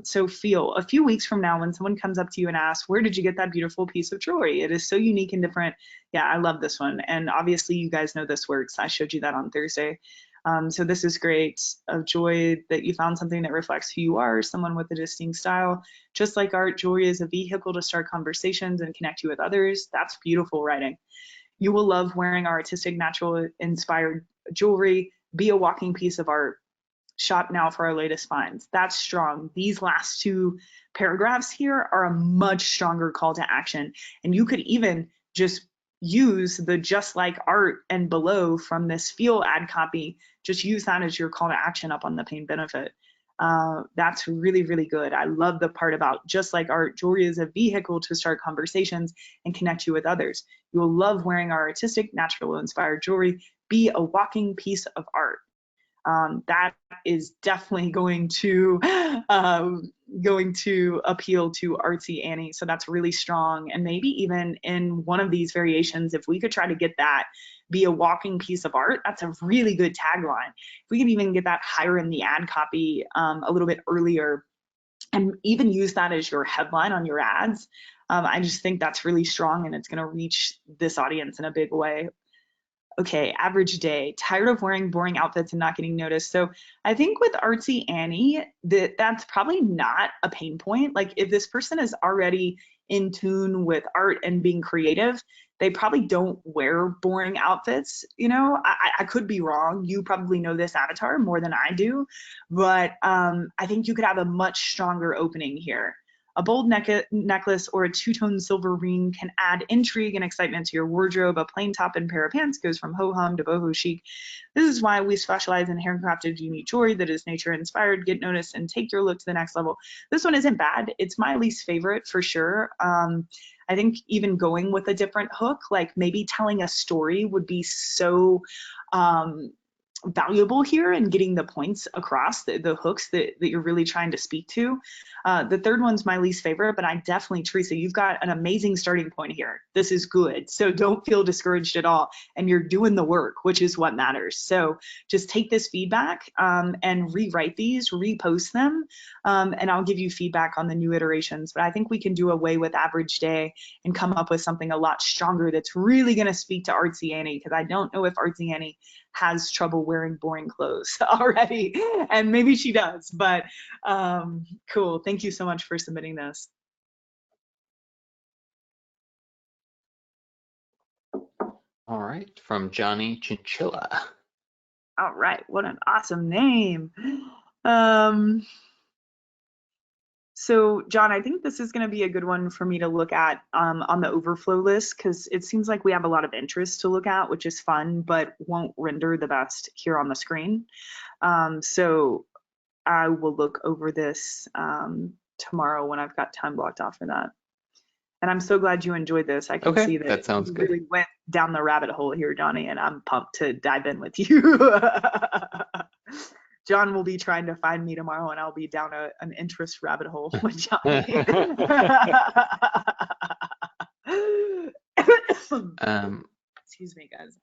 S2: So feel a few weeks from now, when someone comes up to you and asks, where did you get that beautiful piece of jewelry? It is so unique and different. Yeah, I love this one. And obviously you guys know this works. I showed you that on Thursday. So this is great. Of joy that you found something that reflects who you are, someone with a distinct style. Just like art, jewelry is a vehicle to start conversations and connect you with others. That's beautiful writing. You will love wearing our artistic, natural inspired jewelry. Be a walking piece of art. Shop now for our latest finds. That's strong. These last 2 paragraphs here are a much stronger call to action. And you could even just use the just like art and below from this feel ad copy, just use that as your call to action up on the pain benefit. That's really, really good. I love the part about just like art, jewelry is a vehicle to start conversations and connect you with others. You will love wearing our artistic, natural inspired jewelry. Be a walking piece of art. That is definitely going to appeal to Artsy Annie. So that's really strong. And maybe even in one of these variations, if we could try to get that be a walking piece of art, that's a really good tagline. If we could even get that higher in the ad copy a little bit earlier, and even use that as your headline on your ads, I just think that's really strong, and it's going to reach this audience in a big way. Okay, average day. Tired of wearing boring outfits and not getting noticed. So I think with Artsy Annie, that's probably not a pain point. Like if this person is already in tune with art and being creative, they probably don't wear boring outfits. You know, I could be wrong. You probably know this avatar more than I do, but I think you could have a much stronger opening here. A bold necklace or a two-tone silver ring can add intrigue and excitement to your wardrobe. A plain top and pair of pants goes from ho-hum to boho chic. This is why we specialize in handcrafted unique jewelry that is nature inspired. Get noticed and take your look to the next level. This one isn't bad. It's my least favorite for sure. I think even going with a different hook, like maybe telling a story would be so valuable here and getting the points across, the hooks that you're really trying to speak to. The third one's my least favorite, but I definitely, Teresa, you've got an amazing starting point here. This is good. So don't feel discouraged at all. And you're doing the work, which is what matters. So just take this feedback and rewrite these, repost them, and I'll give you feedback on the new iterations. But I think we can do away with average day and come up with something a lot stronger that's really going to speak to Artsy Annie, because I don't know if Artsy Annie has trouble wearing boring clothes already, and maybe she does, but cool. Thank you so much for submitting this.
S1: All right, from Johnny Chinchilla.
S2: All right, what an awesome name. So John, I think this is going to be a good one for me to look at on the overflow list, because it seems like we have a lot of interest to look at, which is fun, but won't render the best here on the screen. So I will look over this tomorrow when I've got time blocked off for that. And I'm so glad you enjoyed this. I can see
S1: that sounds
S2: you
S1: good.
S2: really went down the rabbit hole here, Johnny, and I'm pumped to dive in with you. John will be trying to find me tomorrow, and I'll be down an interest rabbit hole with Johnny. Excuse me, guys.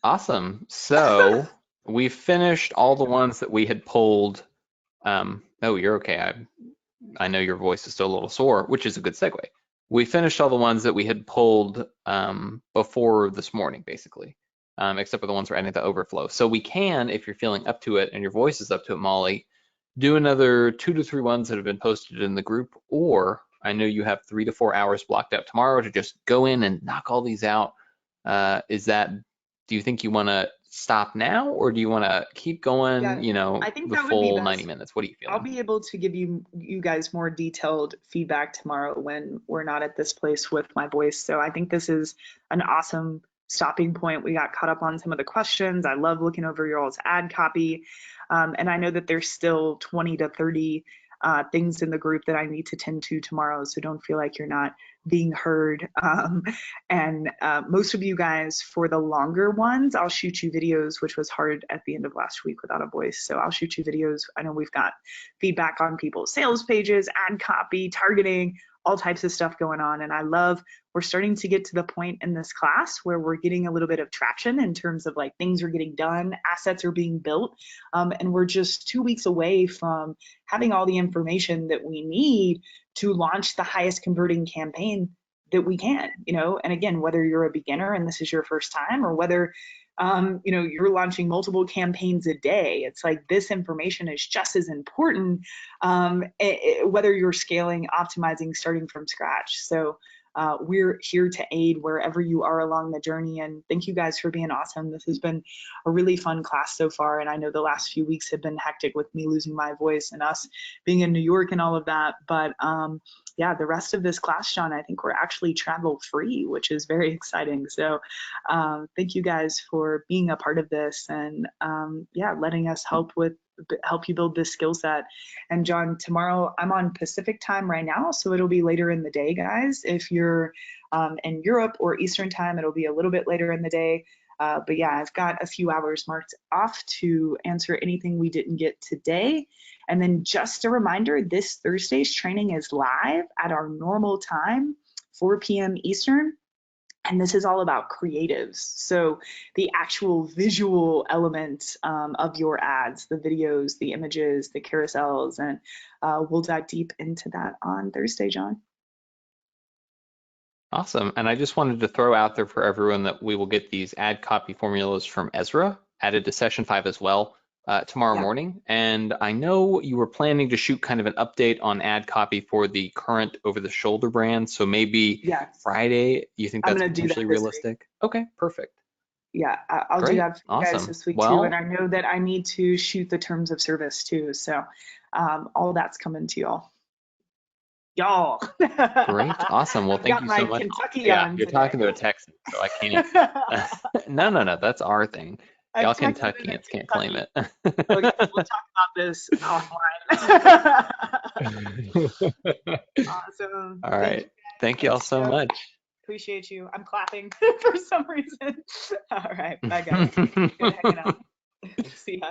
S1: Awesome. So we finished all the ones that we had pulled. Oh, you're okay. I know your voice is still a little sore, which is a good segue. We finished all the ones that we had pulled before this morning, basically. Except for the ones we're adding the overflow. So we can, if you're feeling up to it and your voice is up to it, Molly, do another 2 to 3 ones that have been posted in the group, or I know you have 3 to 4 hours blocked out tomorrow to just go in and knock all these out. Do you think you want to stop now, or do you want to keep going,
S2: Yeah, I think
S1: the
S2: that would be
S1: full
S2: best.
S1: 90 minutes? What are you
S2: I'll
S1: feeling?
S2: be able to give you guys more detailed feedback tomorrow when we're not at this place with my voice. So I think this is an awesome stopping point. We got caught up on some of the questions. I love looking over your all's ad copy. And I know that there's still 20 to 30 things in the group that I need to tend to tomorrow. So don't feel like you're not being heard. And most of you guys, for the longer ones, I'll shoot you videos, which was hard at the end of last week without a voice. So I'll shoot you videos. I know we've got feedback on people's sales pages, ad copy, targeting, all types of stuff going on. And I love, we're starting to get to the point in this class where we're getting a little bit of traction in terms of like things are getting done, assets are being built, and we're just 2 weeks away from having all the information that we need to launch the highest converting campaign that we can, and again, whether you're a beginner and this is your first time, or whether you're launching multiple campaigns a day, it's like this information is just as important, whether you're scaling, optimizing, starting from scratch. So we're here to aid wherever you are along the journey. And thank you guys for being awesome. This has been a really fun class so far. And I know the last few weeks have been hectic with me losing my voice and us being in New York and all of that. But yeah, the rest of this class, Sean, I think we're actually travel free, which is very exciting. So thank you guys for being a part of this, and yeah, letting us help you build this skill set. And John, tomorrow I'm on Pacific time right now, so it'll be later in the day, guys. If you're in Europe or Eastern time, it'll be a little bit later in the day. But yeah, I've got a few hours marked off to answer anything we didn't get today. And then just a reminder, this Thursday's training is live at our normal time, 4 p.m. Eastern. And this is all about creatives. So the actual visual element of your ads, the videos, the images, the carousels, and we'll dive deep into that on Thursday, John.
S1: Awesome. And I just wanted to throw out there for everyone that we will get these ad copy formulas from Ezra added to session 5 as well tomorrow
S2: Yeah.
S1: morning. And I know you were planning to shoot kind of an update on ad copy for the current over-the-shoulder brand. So maybe
S2: Yes.
S1: Friday, you think
S2: I'm
S1: that's
S2: gonna do that
S1: potentially
S2: this week.
S1: realistic? Okay, perfect.
S2: Yeah, I'll do
S1: Great.
S2: that for you guys
S1: Awesome.
S2: this week too.
S1: Well,
S2: And I know that I need to shoot the terms of service too. So all that's coming to y'all. Y'all.
S1: great. Awesome. Well,
S2: I've
S1: thank
S2: got
S1: you
S2: my
S1: so much.
S2: Kentucky
S1: Yeah,
S2: on
S1: you're
S2: today.
S1: talking to a Texan, so I can't. No. That's our thing.
S2: I've
S1: Y'all
S2: texted in a
S1: Kentuckians can't claim
S2: Kentucky.
S1: it.
S2: Oh yeah, we'll talk about this offline. Awesome.
S1: All
S2: Thank
S1: right.
S2: you
S1: Thank you all
S2: guys.
S1: so much.
S2: Appreciate you. I'm clapping for some reason. All right. Bye guys. Good hanging out. See ya.